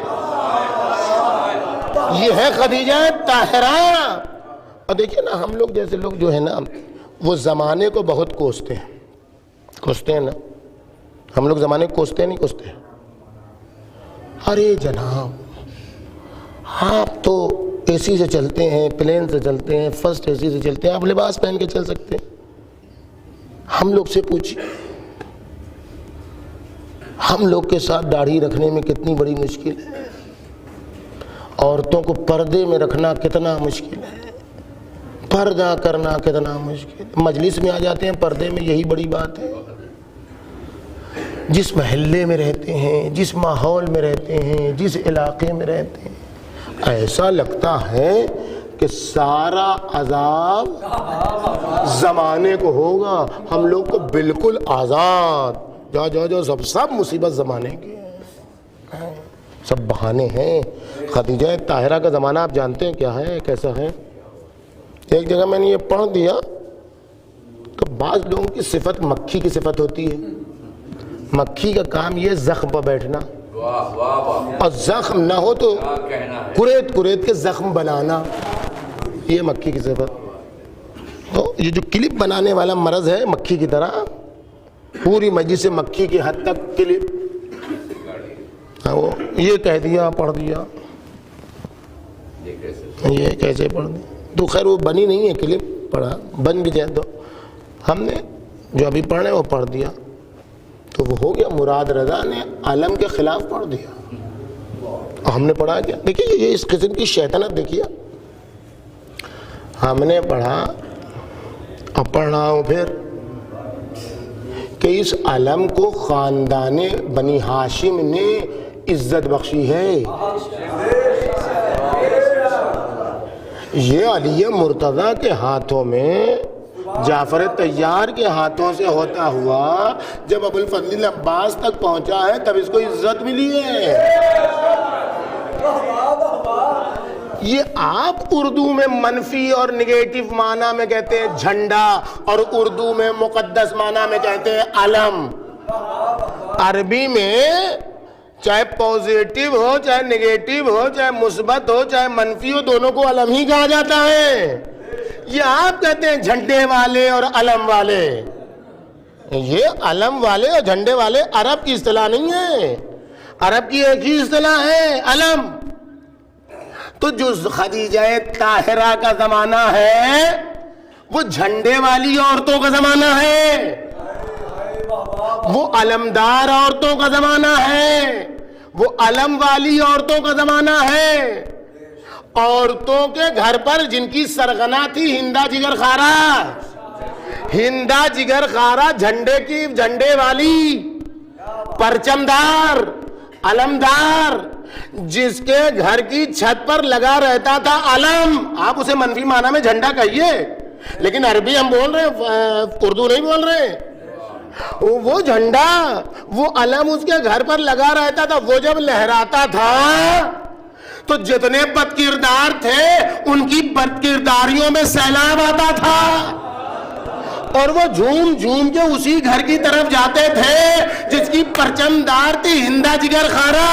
یہ ہے خدیجہ طاہرہ۔ اور دیکھیں نا، ہم لوگ جیسے لوگ جو ہے نا وہ زمانے کو بہت کوستے ہیں نا، ہم لوگ زمانے کو کوستے نہیں کوستے؟ ارے جناب آپ تو اے سی سے چلتے ہیں، پلین سے چلتے ہیں، فرسٹ اے سی سے چلتے ہیں، آپ لباس پہن کے چل سکتے ہیں۔ ہم لوگ سے پوچھیں، ہم لوگ کے ساتھ داڑھی رکھنے میں کتنی بڑی مشکل ہے، عورتوں کو پردے میں رکھنا کتنا مشکل ہے، پردہ کرنا کتنا مشکل ہے۔ مجلس میں آ جاتے ہیں پردے میں، یہی بڑی بات ہے۔ جس محلے میں رہتے ہیں، جس ماحول میں رہتے ہیں، جس علاقے میں رہتے ہیں، ایسا لگتا ہے کہ سارا عذاب زمانے کو ہوگا، ہم لوگ کو بالکل آزاد، جو سب مصیبت زمانے کی ہے، سب بہانے ہیں۔ خدیجہ طاہرہ کا زمانہ آپ جانتے ہیں کیا ہے، کیسا ہے؟ ایک جگہ میں نے یہ پڑھ دیا تو بعض لوگوں کی صفت مکھی کی صفت ہوتی ہے، مکھی کا کام یہ زخم پر بیٹھنا، اور زخم نہ ہو تو قریت کے زخم بنانا، یہ مکھی کی صفت۔ تو یہ جو کلپ بنانے والا مرض ہے مکھی کی طرح، پوری مجلس سے مکھی کی حد تک کلپ، وہ یہ کہہ دیا پڑھ دیا، یہ کیسے پڑھ دیا، تو خیر وہ بنی نہیں ہے کلپ، پڑھا بن بھی جائے تو ہم نے جو ابھی پڑھے وہ پڑھ دیا تو وہ ہو گیا۔ مراد رضا نے عالم کے خلاف پڑھ دیا، ہم نے پڑھا کیا؟ دیکھیے یہ اس قسم کی شیطنت دیکھیے، ہم نے پڑھا اب پڑھ رہا ہوں پھر کہ اس علم کو خاندان بنی ہاشم نے عزت بخشی ہے۔ یہ علی مرتضیٰ کے ہاتھوں میں، جعفر طیار کے ہاتھوں سے ہوتا ہوا جب ابو الفضل عباس تک پہنچا ہے تب اس کو عزت ملی ہے۔ یہ آپ اردو میں منفی اور نگیٹو معنی میں کہتے ہیں جھنڈا، اور اردو میں مقدس معنی میں کہتے ہیں علم۔ عربی میں چاہے پوزیٹیو ہو، چاہے نگیٹو ہو، چاہے مثبت ہو، چاہے منفی ہو، دونوں کو علم ہی کہا جاتا ہے۔ یہ آپ کہتے ہیں جھنڈے والے اور علم والے۔ یہ علم والے اور جھنڈے والے عرب کی اصطلاح نہیں ہے، عرب کی ایک ہی اصطلاح ہے، علم۔ تو جو خدیجہ طاہرہ کا زمانہ ہے وہ جھنڈے والی عورتوں کا زمانہ ہے، وہ علمدار عورتوں کا زمانہ ہے، وہ علم والی عورتوں کا زمانہ ہے۔ عورتوں کے گھر پر جن کی سرغنہ تھی ہندا جگر خارا، ہندا جگر خارا جھنڈے والی، پرچمدار، علمدار، جس کے گھر کی چھت پر لگا رہتا تھا علم۔ آپ اسے منفی معنی میں جھنڈا کہیے، لیکن عربی ہم بول رہے ہیں، اردو نہیں بول رہے۔ وہ جھنڈا، وہ علم اس کے گھر پر لگا رہتا تھا، وہ جب لہراتا تھا تو جتنے بد کردار تھے ان کی بد کرداریوں میں سیلاب آتا تھا، اور وہ جھوم جھوم کے اسی گھر کی طرف جاتے تھے جس کی پرچم دار تھی ہندا جگر خارا۔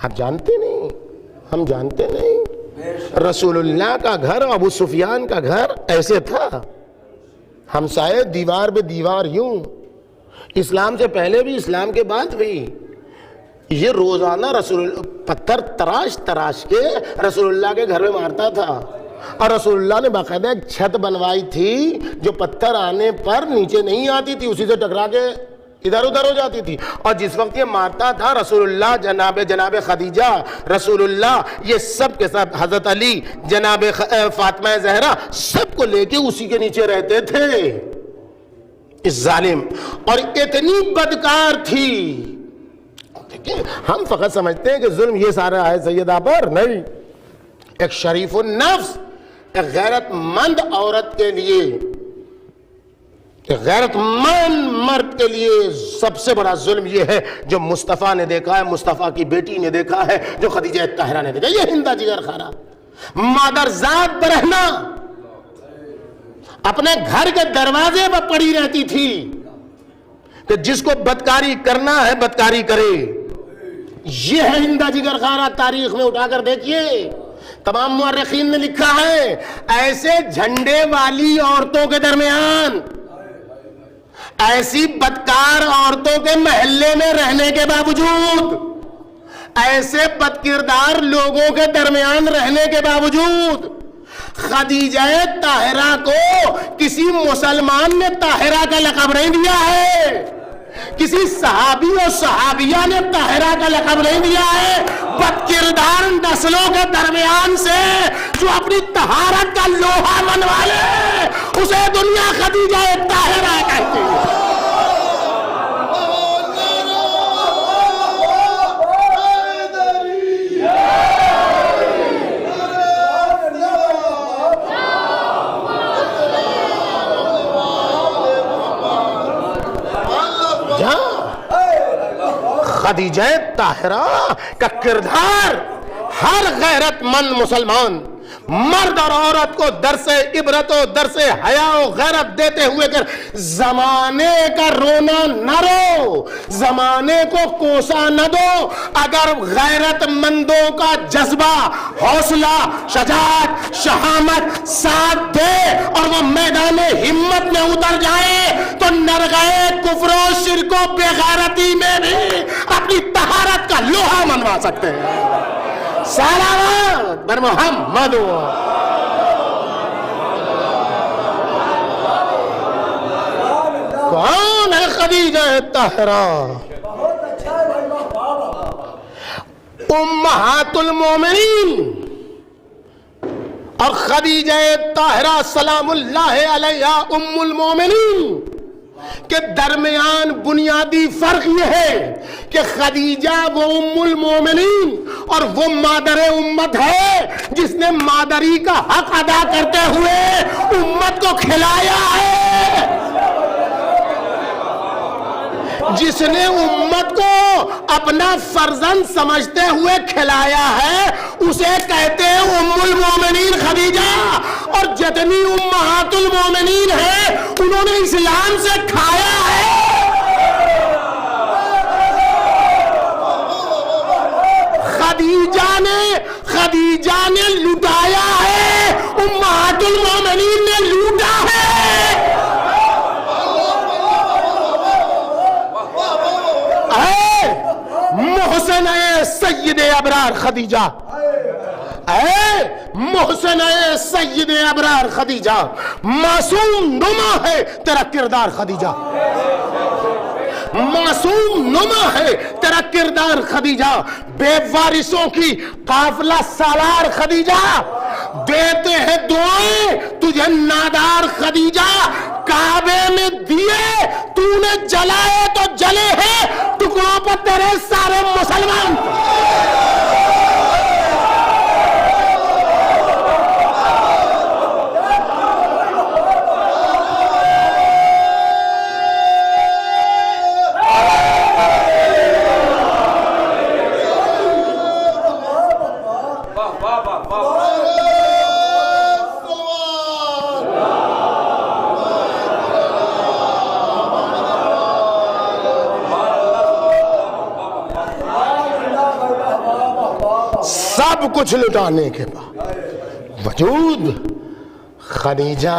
آپ جانتے نہیں، ہم جانتے نہیں۔ رسول اللہ کا گھر، ابو سفیان کا گھر ایسے تھا، ہمسائے دیوار بے دیوار یوں، اسلام سے پہلے بھی اسلام کے بعد بھی۔ یہ روزانہ پتھر تراش تراش کے رسول اللہ کے گھر میں مارتا تھا، اور رسول اللہ نے باقاعدہ ایک چھت بنوائی تھی جو پتھر آنے پر نیچے نہیں آتی تھی، اسی سے ٹکرا کے ادھر ادھر ہو جاتی تھی۔ اور جس وقت یہ مارتا تھا رسول اللہ، جناب خدیجہ، رسول اللہ، یہ سب کے سب، حضرت علی، جناب فاطمہ زہرا، سب کو لے کے اسی کے نیچے رہتے تھے۔ اس ظالم اور اتنی بدکار تھی، ہم فقط سمجھتے ہیں کہ ظلم یہ سارا ہے سیدہ پر، نہیں۔ ایک شریف النفس، ایک غیرت مند عورت کے لیے، ایک غیرت مند مرد کے لیے سب سے بڑا ظلم یہ ہے جو مصطفیٰ نے دیکھا ہے، مصطفیٰ کی بیٹی نے دیکھا ہے، جو خدیجہ طاہرہ نے دیکھا۔ یہ ہندا جگر خارا مادرزاد برہنہ اپنے گھر کے دروازے پر پڑی رہتی تھی کہ جس کو بدکاری کرنا ہے بدکاری کرے۔ یہ ہے ہندا جگر خارا، تاریخ میں اٹھا کر دیکھیے، تمام مورخین نے لکھا ہے۔ ایسے جھنڈے والی عورتوں کے درمیان، ایسی بدکار عورتوں کے محلے میں رہنے کے باوجود، ایسے بدکردار لوگوں کے درمیان رہنے کے باوجود، خدیجہ طاہرہ کو کسی مسلمان نے طاہرہ کا لقب نہیں دیا ہے، کسی صحابی اور صحابیہ نے طاہرہ کا لقب نہیں دیا ہے۔ بدکردار نسلوں کے درمیان سے جو اپنی طہارت کا لوہا منوا لے اسے دنیا خدیجہ طاہرہ کہتی ہے۔ خدیجہ طاہرہ کا کردار ہر غیرت مند مسلمان مرد اور عورت کو درس عبرت و درس حیا و غیرت دیتے ہوئے کہ زمانے کا رونا نہ رو، زمانے کو کوسا نہ دو۔ اگر غیرت مندوں کا جذبہ، حوصلہ، شجاعت، شہامت ساتھ دے اور وہ میدان ہمت میں اتر جائے تو نرغے کفر و شرک و بے غیرتی میں بھی اپنی طہارت کا لوہا منوا سکتے ہیں۔ صلوات بر محمد۔ کون ہے خدیجہ طاہرہ؟ امہات المومنین، اور خدیجہ طاہرہ سلام اللہ علیہا ام المومنین، کہ درمیان بنیادی فرق یہ ہے کہ خدیجہ وہ ام المومنین اور وہ مادر امت ہے جس نے مادری کا حق ادا کرتے ہوئے امت کو کھلایا ہے، جس نے امت کو اپنا فرزند سمجھتے ہوئے کھلایا ہے اسے کہتے ہیں ام المومنین خدیجہ، اور جتنی امہات المومنین ہیں انہوں نے اسلام سے کھایا ہے۔ خدیجہ نے لٹایا ہے، امہات المومنین نے لوٹا ہے۔ محسن سید ابرار خدیجہ، اے محسن سید ابرار خدیجہ، معصوم نما ہے تیرا کردار خدیجہ، معصوم نما ہے تیرا کردار خدیجہ، بے وارثوں کی قافلہ سالار خدیجہ، دیتے ہیں دعائیں تجھے نادار خدیجہ، کعبے میں دیے تو نے جلائے تو جلے ہیں ٹکڑوں پر تیرے سارے مسلمان۔ سب کچھ لٹانے کے باوجود خدیجہ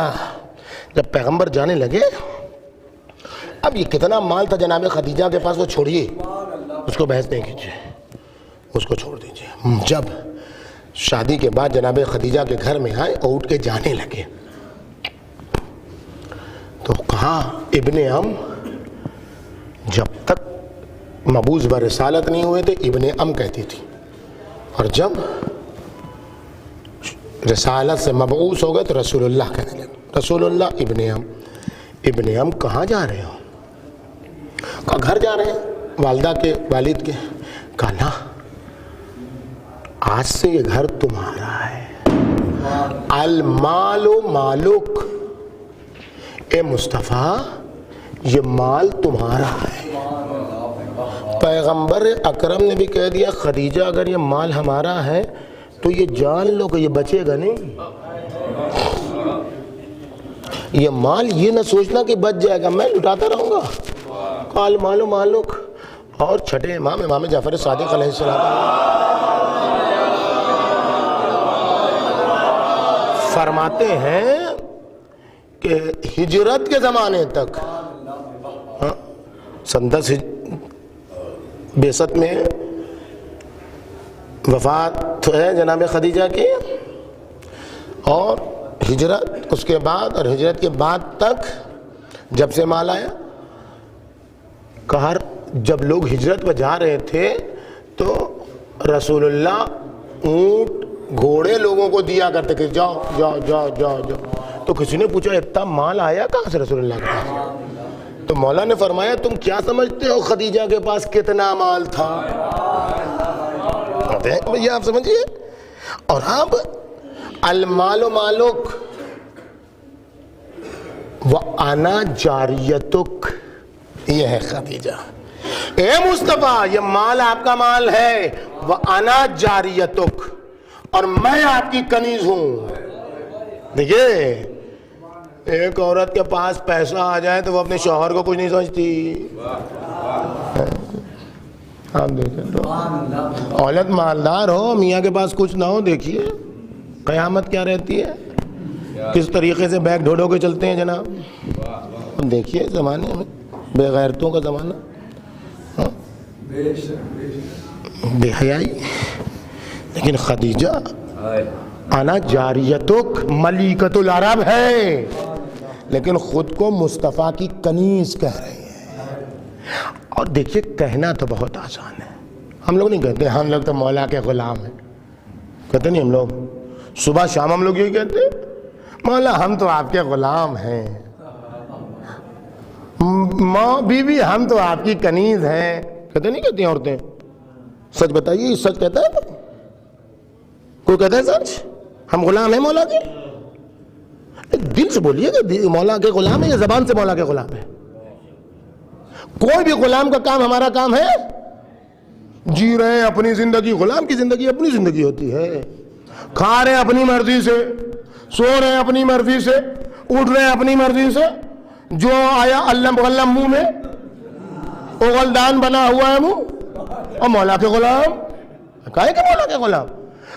جب پیغمبر جانے لگے، اب یہ کتنا مال تھا جناب خدیجہ کے پاس، وہ چھوڑیے، اس کو بحث نہیں کیجیے، اس کو چھوڑ دیجیے۔ جب شادی کے بعد جناب خدیجہ کے گھر میں آئے اور اٹھ کے جانے لگے تو کہا ابن ام، جب تک مبعوث برسالت نہیں ہوئے تھے ابن ام کہتی تھی، اور جب رسالت سے مبعوث ہو گئے تو رسول اللہ کہنے لگے، رسول اللہ ابن ام۔ ابن ام کہاں جا رہے ہو؟ کہا گھر جا رہے ہیں والدہ کے والد کے۔ کہا نا، آج سے یہ گھر تمہارا ہے، المال مالک، اے مصطفیٰ یہ مال تمہارا ہے۔ پیغمبر اکرم نے بھی کہہ دیا خدیجہ اگر یہ مال ہمارا ہے تو یہ جان لو کہ یہ بچے گا نہیں، یہ مال یہ نہ سوچنا کہ بچ جائے گا، میں لٹاتا رہوں گا۔ قال مالو مالک۔ اور چھٹے امام جعفر صادق علیہ السلام فرماتے ہیں کہ ہجرت کے زمانے تک، سن 10 بعثت میں وفات ہے جناب خدیجہ کی، اور ہجرت اس کے بعد، اور ہجرت کے بعد تک جب سے مال آیا، کہا جب لوگ ہجرت پہ جا رہے تھے تو رسول اللہ اونٹ گھوڑے لوگوں کو دیا کرتے کہ جاؤ جاؤ جاؤ جاؤ جاؤ۔ تو کسی نے پوچھا اتنا مال آیا کہاں سے رسول اللہ کے پاس؟ تو مولا نے فرمایا تم کیا سمجھتے ہو خدیجہ کے پاس کتنا مال تھا؟ بھیا آپ سمجھئے۔ اور اب المال مالک وَأَنَا جَارِيَتُكَ، یہ ہے خدیجہ، اے مصطفیٰ یہ مال آپ کا مال ہے، وَأَنَا جَارِيَتُكَ، اور میں آپ کی کنیز ہوں۔ دیکھیے ایک عورت کے پاس پیسہ آ جائے تو وہ اپنے شوہر کو کچھ نہیں سمجھتی۔ آپ دیکھیں عورت مالدار ہو، میاں کے پاس کچھ نہ ہو، دیکھیے قیامت کیا رہتی ہے، کس طریقے سے بیگ ڈھو ڈھو کے چلتے ہیں جناب۔ دیکھیے زمانے میں بے غیرتوں کا زمانہ، بے حیائی۔ لیکن خدیجہ انا جاریتک ملیکۃ العرب ہے، لیکن خود کو مصطفیٰ کی کنیز کہہ رہی ہے۔ اور دیکھیے کہنا تو بہت آسان ہے، ہم لوگ نہیں کہتے ہم لوگ تو مولا کے غلام ہیں، کہتے نہیں ہم لوگ، صبح شام ہم لوگ یہی کہتے ہیں مولا ہم تو آپ کے غلام ہیں، ماں بیوی ہم تو آپ کی کنیز ہیں، کہتے نہیں کہتی عورتیں؟ سچ بتائیے، سچ کہتا ہے کوئی؟ کہتا ہے سچ؟ ہم غلام ہیں مولا کے؟ دل سے بولیے کہ مولا کے غلام ہے یا زبان سے مولا کے غلام ہے؟ کوئی بھی غلام کا کام ہمارا کام ہے؟ جی رہے ہیں اپنی زندگی، غلام کی زندگی اپنی زندگی ہوتی ہے، کھا رہے ہیں اپنی مرضی سے، سو رہے ہیں اپنی مرضی سے، اٹھ رہے ہیں اپنی مرضی سے، جو آیا علم غلم منہ میں، اغلدان بنا ہوا ہے منہ، اور مولا کے غلام کہے کہ مولا کے غلام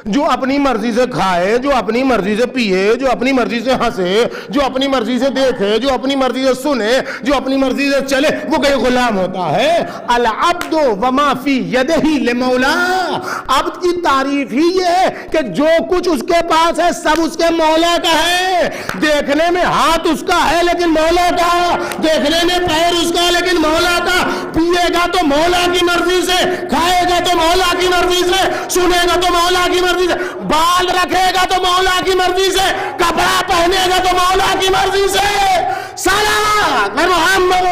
جو اپنی مرضی سے کھائے، جو اپنی مرضی سے پیے، جو اپنی مرضی سے ہنسے، جو اپنی مرضی سے دیکھے، جو اپنی مرضی سے سنے، جو اپنی مرضی سے چلے، وہ کہیں غلام ہوتا ہے؟ العبد وما فی یدہ لمولا، عبد کی تعریف ہی یہ ہے کہ جو کچھ اس کے پاس ہے سب اس کے مولا کا ہے۔ دیکھنے میں ہاتھ اس کا ہے لیکن مولا کا، دیکھنے میں پیر اس کا لیکن مولا کا، پیے گا تو مولا کی مرضی سے، کھائے گا تو مولا کی مرضی سے، سنے گا تو مولا کی مرضی سے، بال رکھے گا تو مولا کی مرضی سے، کپڑا پہنے گا تو مولا کی مرضی سے۔ صلوات محمد۔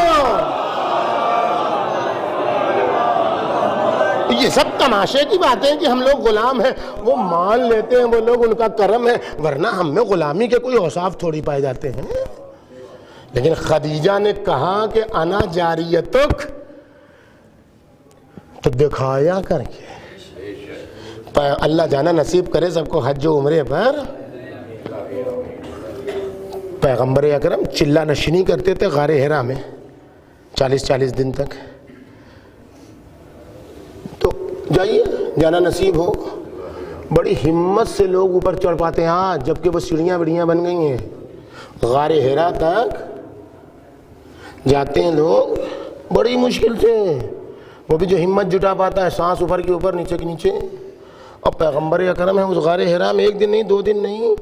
یہ سب تماشے کی باتیں کہ ہم لوگ غلام ہیں، وہ مان لیتے ہیں وہ لوگ، ان کا کرم ہے، ورنہ ہم میں غلامی کے کوئی اوصاف تھوڑی پائے جاتے ہیں۔ لیکن خدیجہ نے کہا کہ انا جاریتک، تو دکھایا کر کے اللہ جانا نصیب کرے سب کو حج و عمرے پر۔ پیغمبر اکرم چلہ نشینی کرتے تھے غار حرا میں 40 دن تک، تو جائیے جانا نصیب ہو، بڑی ہمت سے لوگ اوپر چڑھ پاتے ہیں آج، جبکہ وہ سیڑھیاں بڑیاں بن گئی ہیں۔ غار حرا تک جاتے ہیں لوگ بڑی مشکل سے، وہ بھی جو ہمت جٹا پاتا ہے، سانس اوپر کے اوپر نیچے کے نیچے۔ اور پیغمبر اکرم ہے اس غار حرا میں 1 دن نہیں 2 دن نہیں،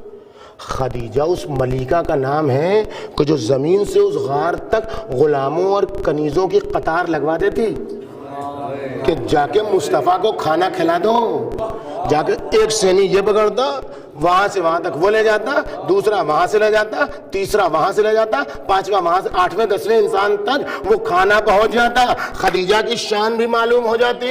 خدیجہ اس ملیکہ کا نام ہے کہ جو زمین سے اس غار تک غلاموں اور کنیزوں کی قطار لگوا دیتی کہ جا کے مصطفیٰ کو کھانا کھلا دو، جا کے ایک سینی یہ پکڑتا، وہاں سے وہاں تک وہ لے جاتا، دوسرا وہاں سے لے جاتا، تیسرا وہاں سے لے جاتا، 5واں وہاں سے، 8ویں 10ویں انسان تک وہ کھانا پہنچ جاتا۔ خدیجہ کی شان بھی معلوم ہو جاتی،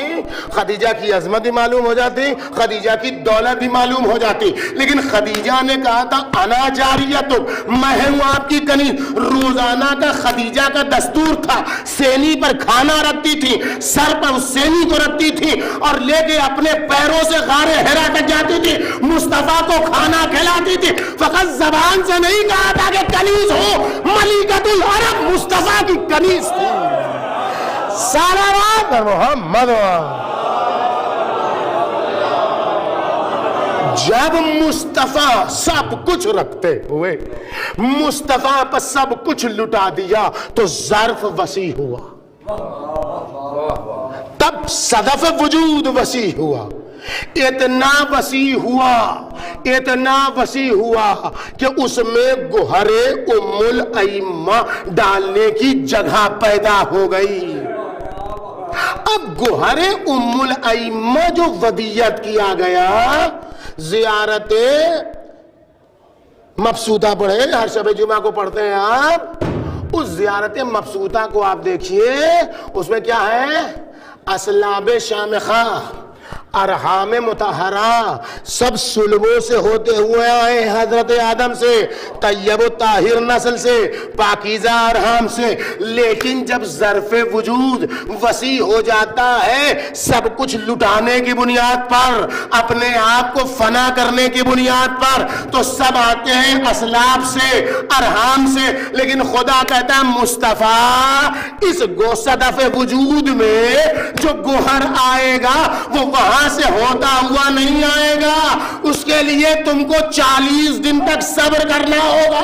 خدیجہ کی عظمت بھی معلوم ہو جاتی، خدیجہ کی دولت بھی معلوم ہو جاتی۔ لیکن خدیجہ نے کہا تھا انا جاریتک، میں ہوں آپ کی کنیز۔ روزانہ کا خدیجہ کا دستور تھا، سینی پر کھانا رکھتی تھی، سر پر اس سینی کو رکھتی تھی اور لے کے اپنے پیروں سے غار حرا تک جاتی تھی، مصطفیٰ کو کھانا کھلاتی تھی۔ فقط زبان سے نہیں کہا تھا کہ کنیز ہو، ملکۃ العرب مصطفیٰ کی کنیز تھی۔ صلوات محمد۔ جب مصطفیٰ سب کچھ رکھتے ہوئے مصطفیٰ پر سب کچھ لٹا دیا تو ظرف وسیع ہوا، تب صدف وجود وسیع ہوا، اتنا وسیع ہوا، اتنا وسیع ہوا کہ اس میں گوہر ام الائمہ ڈالنے کی جگہ پیدا ہو گئی۔ اب گوہر ام الائمہ جو ودیت کیا گیا، زیارت مبسوطہ پڑھے، ہر شب جمعہ کو پڑھتے ہیں آپ، اس زیارت مبسوطہ کو آپ دیکھیے، اس میں کیا ہے؟ اسلاب شامخہ، ارحام مطہرہ، سب سلبوں سے ہوتے ہوئے آئے، حضرت آدم سے، طیب و طاہر نسل سے، پاکیزہ ارحام سے۔ لیکن جب ظرف وجود وسیع ہو جاتا ہے، سب کچھ لٹانے کی بنیاد پر، اپنے آپ کو فنا کرنے کی بنیاد پر، تو سب آتے ہیں اسلاب سے، ارحام سے۔ لیکن خدا کہتا ہے مصطفیٰ اس صدف وجود میں جو گوہر آئے گا وہ وہاں سے ہوتا ہوا نہیں آئے گا، اس کے لیے تم کو 40 دن تک صبر کرنا ہوگا،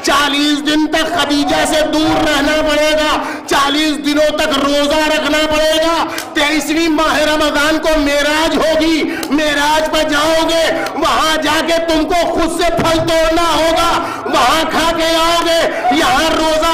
40 دن تک خدیجہ سے دور رہنا پڑے گا، 40 دنوں تک روزہ رکھنا پڑے گا۔ 23ویں ماہ رمضان کو معراج ہوگی، معراج پر جاؤ گے، وہاں جا کے تم کو خود سے پھل توڑنا ہوگا، وہاں کھا کے آؤ گے۔ یہاں روزہ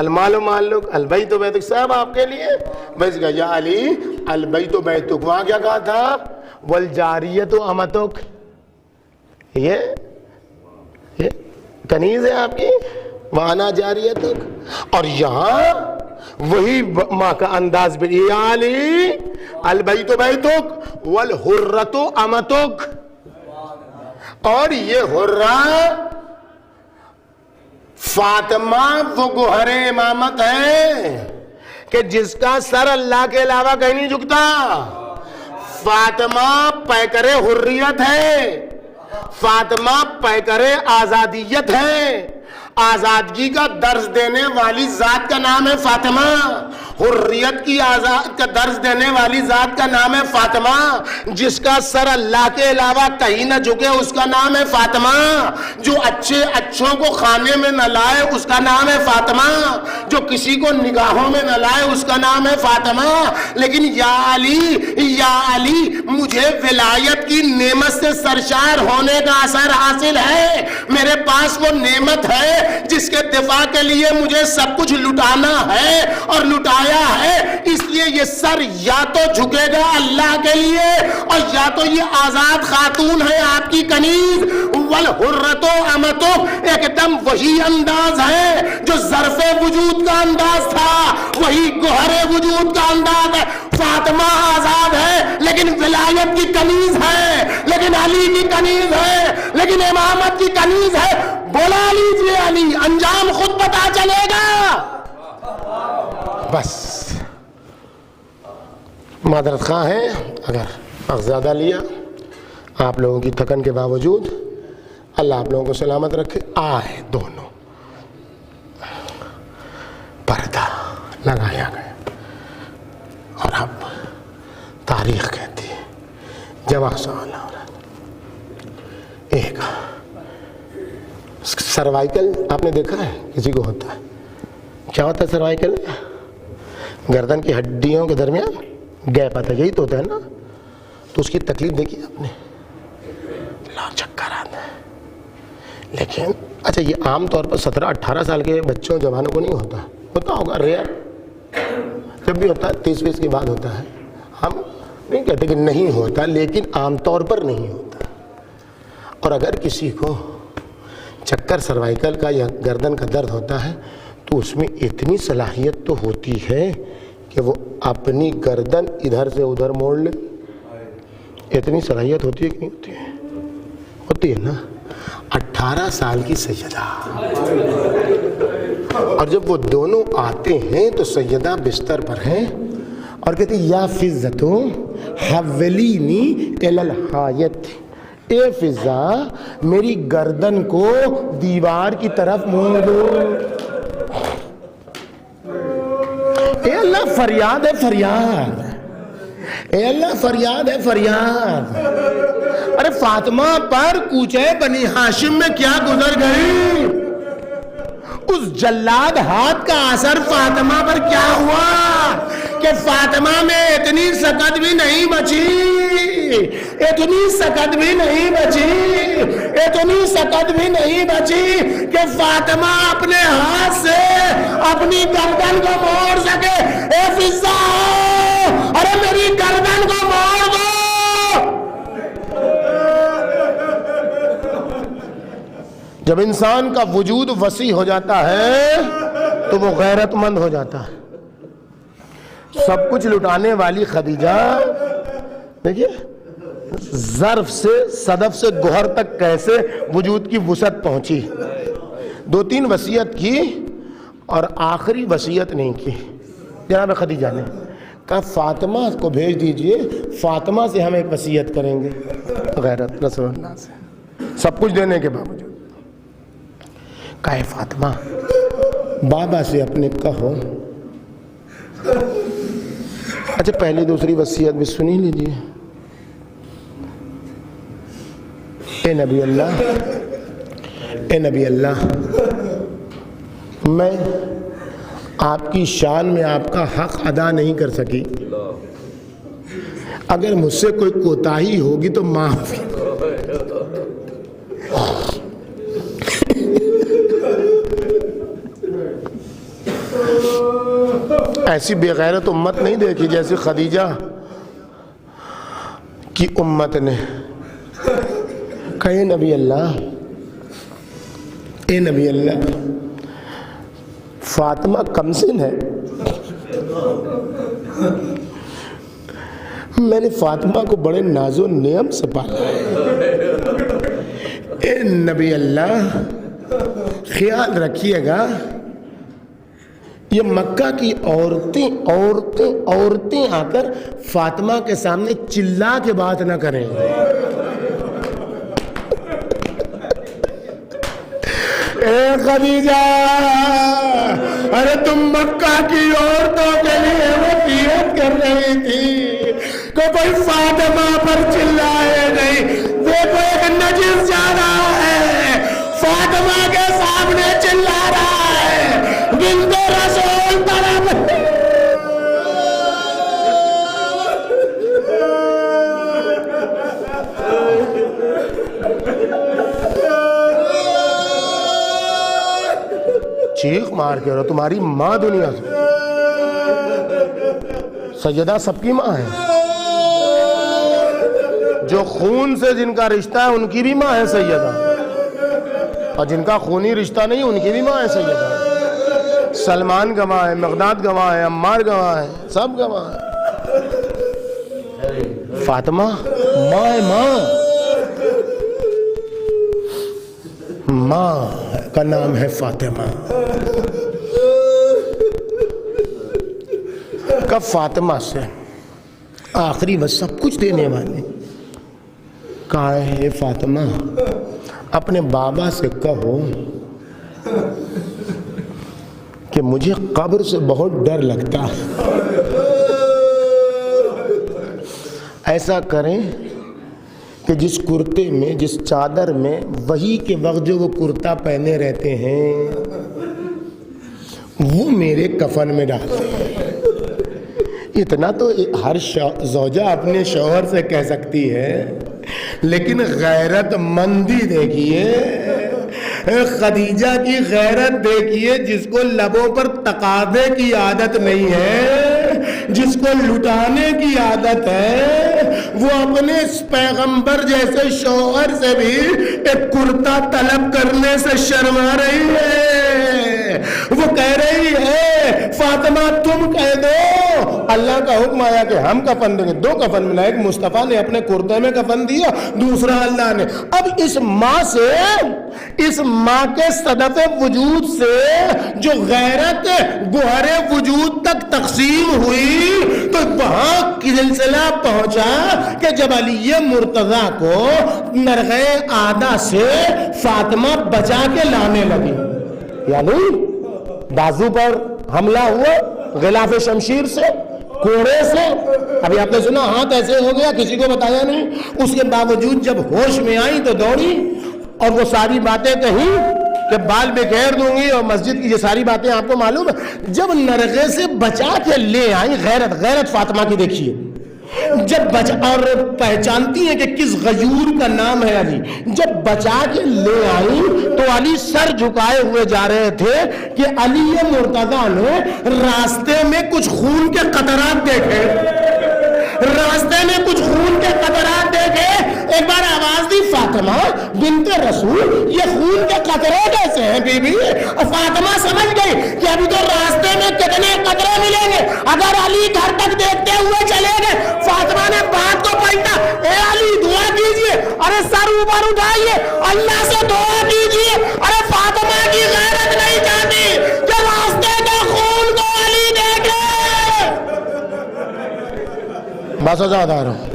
المال مالک البیت بیتک سب آپ کے لیے. بس کہا یا علی البیت بیتک. وہاں کیا کہا تھا؟ والجاریت امتک. یہ کنیز ہے آپ کی. وانا جاریتک. اور یہاں وہی ماں کا انداز بھی یا علی البیت بیتک والحرۃ امتک. اور یہ حرہ فاطمہ وہ گوہر امامت ہے کہ جس کا سر اللہ کے علاوہ کہیں نہیں جھکتا. فاطمہ پیکر حریت ہے. فاطمہ پیکر آزادیت ہے. آزادگی کا درس دینے والی ذات کا نام ہے فاطمہ. حریت کی کا درس دینے والی ذات کا نام ہے فاطمہ. جس کا سر اللہ کے علاوہ کہیں نہ جھکے اس کا نام ہے فاطمہ. جو اچھوں کو خانے میں نہ لائے اس کا نام ہے فاطمہ. جو کسی کو نگاہوں میں نہ لائے اس کا نام ہے فاطمہ. لیکن یا علی مجھے ولایت کی نعمت سے سرشار ہونے کا اثر حاصل ہے. میرے پاس وہ نعمت ہے جس کے دفاع کے لیے مجھے سب کچھ لٹانا ہے اور لٹایا ہے. اس لیے یہ سر یا تو جھکے گا اللہ کے لیے اور یا تو یہ آزاد خاتون ہے آپ کی کنیز. والحرۃ امتو ایک دم وہی انداز ہے جو ظرف وجود کا انداز تھا, وہی گوہر وجود کا انداز ہے. فاطمہ آزاد ہے لیکن ولایت کی کنیز ہے, لیکن علی کی کنیز ہے, لیکن امامت کی کنیز ہے. بولا لیجیے علی, انجام خود پتا چلے گا. بس معذرت خواہ ہیں اگر وقت زیادہ لیا. آپ لوگوں کی تھکن کے باوجود اللہ آپ لوگوں کو سلامت رکھے. آئے دونوں پردہ لگایا گیا اور اب تاریخ کہتی ہے جمع سوال ہو رہا. ایک سروائیکل آپ نے دیکھا ہے کسی کو ہوتا ہے؟ کیا ہوتا ہے سروائیکل؟ گردن کی ہڈیوں کے درمیان گیپ آتا ہے, یہی تو ہوتا ہے نا. تو اس کی تکلیف دیکھی آپ نے, چکر آتا ہے. لیکن اچھا یہ عام طور پر 17-18 سال کے بچوں جوانوں کو نہیں ہوتا, ہوتا ہوگا ریئر, جب بھی ہوتا ہے 30-20 کے بعد ہوتا ہے. ہم نہیں کہتے کہ نہیں ہوتا, لیکن عام طور پر نہیں ہوتا. اور اگر کسی کو چکر سروائیکل کا یا گردن کا درد ہوتا ہے تو اس میں اتنی صلاحیت تو ہوتی ہے کہ وہ اپنی گردن ادھر سے ادھر موڑ لے. اتنی صلاحیت ہوتی ہے کہ نہیں ہوتی ہے؟ ہوتی ہے نا. 18 سال کی سیدہ, اور جب وہ دونوں آتے ہیں تو سیدہ بستر پر ہیں اور کہتے ہیں یا فضتو حولینی الی الحایت. اے فضا میری گردن کو دیوار کی طرف موڑ دو. اے اللہ فریاد ہے فریاد, اے اللہ فریاد ہے فریاد. ارے فاطمہ پر کوچے بنی ہاشم میں کیا گزر گئی؟ اس جلاد ہاتھ کا اثر فاطمہ پر کیا ہوا کہ فاطمہ میں اتنی سکت بھی نہیں بچی, اتنی سکت بھی نہیں بچی, اتنی سکت بھی نہیں بچی کہ فاطمہ اپنے ہاتھ سے اپنی گردن کو موڑ سکے. اے فضا ارے میری گردن کو موڑ دو. جب انسان کا وجود وسیع ہو جاتا ہے تو وہ غیرت مند ہو جاتا ہے. سب کچھ لٹانے والی خدیجہ دیکھیے ظرف سے صدف سے گوہر تک کیسے وجود کی وسعت پہنچی. 2-3 وصیت کی اور آخری وصیت نہیں کی. جناب خدیجہ نے کہا فاطمہ کو بھیج دیجئے, فاطمہ سے ہم ایک وصیت کریں گے. غیرت رسول اللہ سے سب کچھ دینے کے باوجود کہا فاطمہ بابا سے اپنے کہو. اچھا پہلی دوسری وصیت بھی سنی لیجیے. اے نبی اللہ, اے نبی اللہ, میں آپ کی شان میں آپ کا حق ادا نہیں کر سکی. اگر مجھ سے کوئی کوتاہی ہوگی تو معاف. ایسی بے غیرت امت نہیں دیکھی جیسی خدیجہ کی امت نے. کہے نبی اللہ، اے نبی اللہ، فاطمہ کمسن ہے، میں نے فاطمہ کو بڑے ناز و نعم سے پالا ہے. اے نبی اللہ خیال رکھیے گا، یہ مکہ کی عورتیں آ کر فاطمہ کے سامنے چلا کے بات نہ کریں. اے خدیجہ، ارے تم مکہ کی عورتوں کے لیے وصیت کر رہی تھی کہ کوئی فاطمہ پر چلائے نہیں. دیکھو ایک نجس جا رہا ہے، فاطمہ کے سامنے چلا رہا ہے، بنت رسول طرف. چیخ مار کے رہو، تمہاری ماں دنیا سے سیدہ سب کی ماں ہے. جو خون سے جن کا رشتہ ہے ان کی بھی ماں ہے سیدہ، اور جن کا خونی رشتہ نہیں ان کی بھی ماں ہے سیدہ. سلمان گواہ ہے، مقداد گواہ ہے، عمار گواہ ہے، سب گواہ ہے. فاطمہ ماں ہے، ماں کا نام ہے فاطمہ. کب فاطمہ سے آخری وہ سب کچھ دینے والے کہا ہے فاطمہ اپنے بابا سے کہو کہ مجھے قبر سے بہت ڈر لگتا ہے. ایسا کریں کہ جس کرتے میں، جس چادر میں وہی کے وقت جو وہ کرتا پہنے رہتے ہیں وہ میرے کفن میں ڈال دیں. اتنا تو ہر زوجہ اپنے شوہر سے کہہ سکتی ہے، لیکن غیرت مندی دیکھیے، خدیجہ کی غیرت دیکھیے، جس کو لبوں پر تقاضے کی عادت نہیں ہے، جس کو لٹانے کی عادت ہے، وہ اپنے پیغمبر جیسے شوہر سے بھی ایک کرتا طلب کرنے سے شرما رہی ہے. وہ کہہ رہی ہے فاطمہ تم کہہ دو، اللہ کا حکم آیا کہ ہم کفن دیں گے. 2 کفن ملا، ایک مصطفیٰ نے اپنے کرتے میں کفن دیا، دوسرا اللہ نے. اب اس ماں سے، اس ماں کے صدف وجود سے جو غیرت گوہر وجود تک تقسیم ہوئی تو وہاں سلسلہ پہنچا کہ جب علی مرتضیٰ کو نرغے آدھا سے فاطمہ بچا کے لانے لگی، یعنی بازو پر حملہ ہوا غلاف شمشیر سے، کوڑے سے. ابھی آپ نے سنا ہاتھ ایسے ہو گیا، کسی کو بتایا نہیں. اس کے باوجود جب ہوش میں آئی تو دوڑی اور وہ ساری باتیں کہیں کہ بال بکھیر دوں گی اور مسجد کی یہ ساری باتیں آپ کو معلوم ہے. جب نرغے سے بچا کے لے آئی، غیرت فاطمہ کی دیکھیے، جب بچا اور پہچانتی ہیں کہ کس غیور کا نام ہے علی. جب بچا کے لے آئی تو علی سر جھکائے ہوئے جا رہے تھے کہ علی مرتضیٰ نے راستے میں کچھ خون کے قطرات دیکھے، راستے میں کچھ خون کے قطرات دیکھے. ایک بار آواز دی فاطمہ بنت رسول، یہ خون کے قطرے کیسے ہیں بی بی؟ فاطمہ سمجھ گئی کہ ابھی تو راستے میں کتنے قطرے ملیں گے، اگر علی گھر تک دیکھتے ہوئے چلے گئے. فاطمہ نے بات کو پلٹا، اے علی دعا کیجئے، ارے سر اوپر اٹھائیے، اللہ سے دعا کیجئے. ارے فاطمہ کی غیرت نہیں چاہتی کہ راستے کے خون کو علی دیکھے. بس آزاد آ رہا ہوں،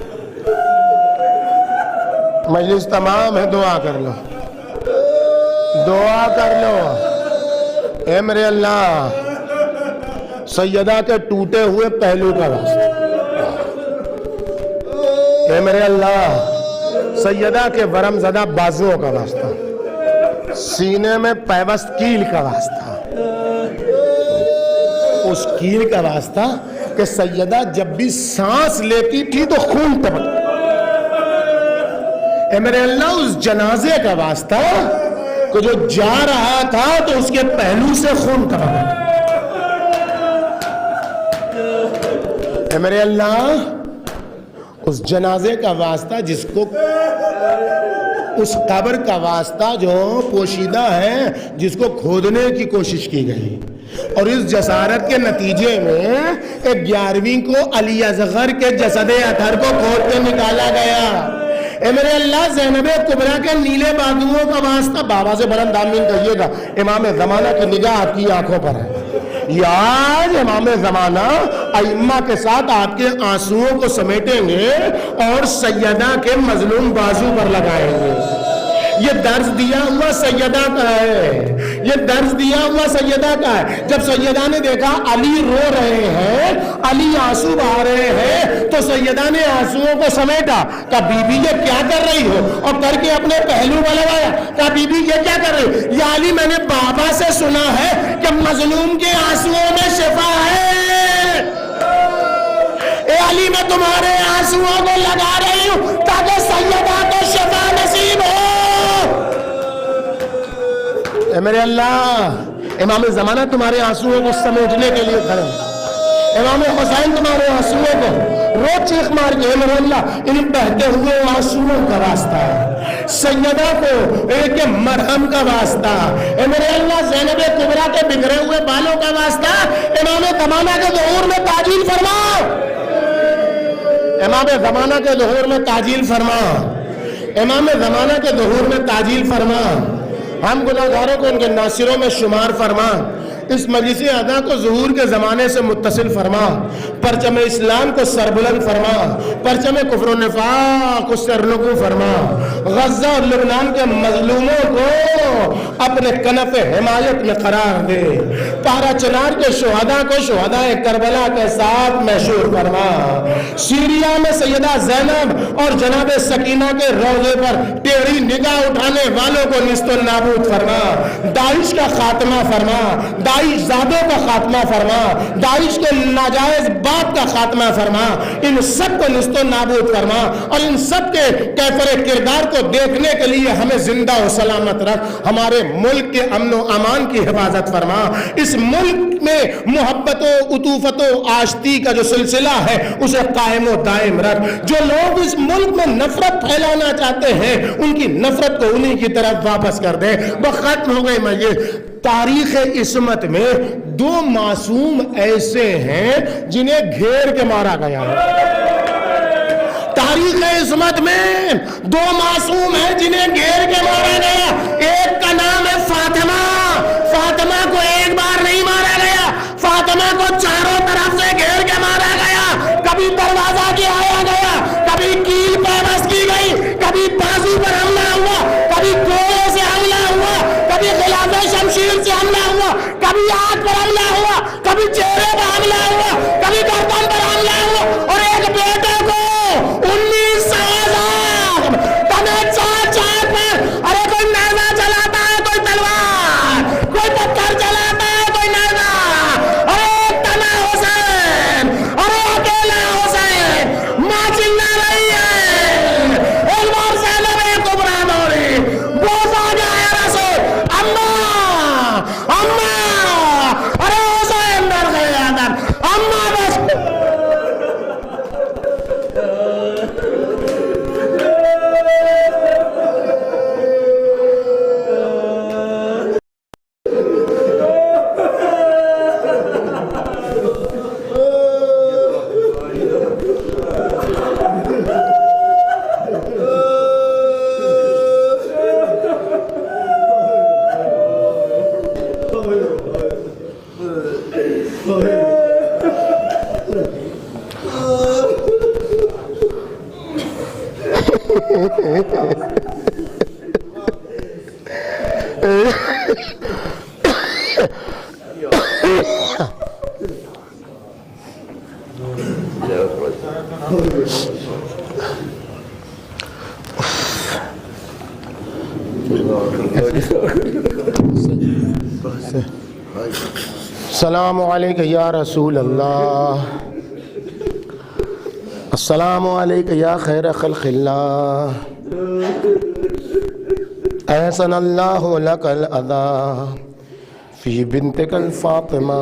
مجلس تمام ہے، دعا کر لو، دعا کر لو. اے میرے اللہ، سیدہ کے ٹوٹے ہوئے پہلو کا واسطہ، اے میرے اللہ سیدہ کے ورم زدہ بازوؤں کا واسطہ، سینے میں پیوست کیل کا واسطہ، اس کیل کا واسطہ کہ سیدہ جب بھی سانس لیتی تھی تو خون ٹپکتا. اے میرے اللہ اس جنازے کا واسطہ کہ جو جا رہا تھا تو اس کے پہلو سے خون ٹپکتا. میرے اللہ اس جنازے کا واسطہ جس کو، اس قبر کا واسطہ جو پوشیدہ ہے جس کو کھودنے کی کوشش کی گئی، اور اس جسارت کے نتیجے میں 11ویں کو علی اصغر کے جسد اطہر کو کھود کے نکالا گیا۔ اے میرے اللہ زینب کبریٰ کے نیلے بازوؤں کا واسطہ، بابا سے بلند آمین کہیے گا، امام زمانہ کی نگاہ آپ کی آنکھوں پر ہے۔ آج امام زمانہ ائمہ کے ساتھ آپ کے آنسوؤں کو سمیٹیں گے اور سیدہ کے مظلوم بازو پر لگائیں گے۔ یہ درس دیا ہوا سیدہ کا ہے، یہ درس دیا ہوا سیدہ کا ہے۔ جب سیدہ نے دیکھا علی رو رہے ہیں، علی آنسو بہا رہے ہیں، تو سیدہ نے آنسوؤں کو سمیٹا، کہا بی بی یہ کیا کر رہی ہو، اور کر کے اپنے پہلو پر لگایا، کہا بی بی یہ کیا کر رہی ہو؟ یا علی میں نے بابا سے سنا ہے کہ مظلوم کے آنسوؤں میں شفا ہے، اے علی میں تمہارے آنسوؤں کو لگا رہی ہوں تاکہ سیدہ کو شفا نصیب ہو۔ اے میرے اللہ امام زمانہ تمہارے آنسوؤں کو سمیٹنے کے لیے کھڑے، امام حسین تمہارے آنسوؤں کو رو چیخ مار کے، اے میرے اللہ ان بہتے ہوئے آنسوؤں کا واسطہ ہے، سیدہ کو ایک مرہم کا واسطہ، اے میرے اللہ زینب کبریٰ کے بگڑے ہوئے بالوں کا واسطہ، امام زمانہ کے ظہور میں تعجیل فرما، امام زمانہ کے ظہور میں تعجیل فرما، امام زمانہ کے ظہور میں تعجیل فرما، ہم گناہگاروں کو ان کے ناصروں میں شمار فرما، اس مجلس ادا کو ظہور کے زمانے سے متصل فرما، پرچم اسلام کو سربلند فرما، پرچم کفر و نفاق کو سرنگو فرما، غزہ اور لبنان کے مظلوموں کو اپنے کنف حمایت میں قرار دے، پارا چنار کے شہداء کو شہداء کربلا کے ساتھ محشور فرما، سیریا میں سیدہ زینب اور جناب سکینہ کے روضے پر ٹیڑھی نگاہ اٹھانے والوں کو نیست و نابود فرما، داعش کا خاتمہ فرما، داعش زادوں کا خاتمہ فرما، داعش کے ناجائز بات کا خاتمہ فرما، ان سب کو نیست و نابود فرما، اور ان سب کے کیفر کردار کو دیکھنے کے لیے ہمیں زندہ و سلامت رکھ، ہمارے ملک کے امن و امان کی حفاظت فرما، اس ملک میں محبت و عطوفت و آشتی کا جو سلسلہ ہے اسے قائم و دائم رکھ، جو لوگ اس ملک میں نفرت پھیلانا چاہتے ہیں ان کی نفرت کو انہی کی طرف واپس کر دے۔ وہ ختم ہو گئی مجلس۔ تاریخ عصمت میں 2 معصوم ایسے ہیں جنہیں گھیر کے مارا گیا ہے، تاریخ عصمت میں 2 معصوم ہیں جنہیں گھیر کے مارا گیا، ایک کا نام ہے فاطمہ، فاطمہ کو ایک بار نہیں مارا گیا، فاطمہ کو چاروں طرف سے گھیر کے مارا گیا، کبھی دروازہ کے آیا گیا، کبھی کیل پیوست کی گئی، کبھی بازو پر حملہ ہوا، کبھی گوئے سے حملہ ہوا، کبھی خلاف شمشیر سے حملہ ہوا، کبھی آنکھ پر حملہ ہوا، کبھی چہرے پر حملہ ہوا، کبھی گردن پر حملہ ہوا، اور ایک بیٹے کو 19 سال تمہیں چار پر، ارے کوئی نیزہ چلاتا ہے، کوئی تلوار، کوئی پتھر چلاتا ہے، کوئی نیزہ، ارے تنا حسین، ارے اکیلا حسین، ماں چلا رہی ہے، ایک بار زینب کبریٰ دوڑی، بوس آ جائے رسول، اماں، ارے حسین ڈر گئے آدم، اماں بس السلام علیکم یا رسول اللہ، السلام علیکم یا خیر خلق اللہ، احسن اللہ لک الادا فی بنتک الفاطمہ،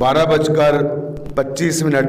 12:25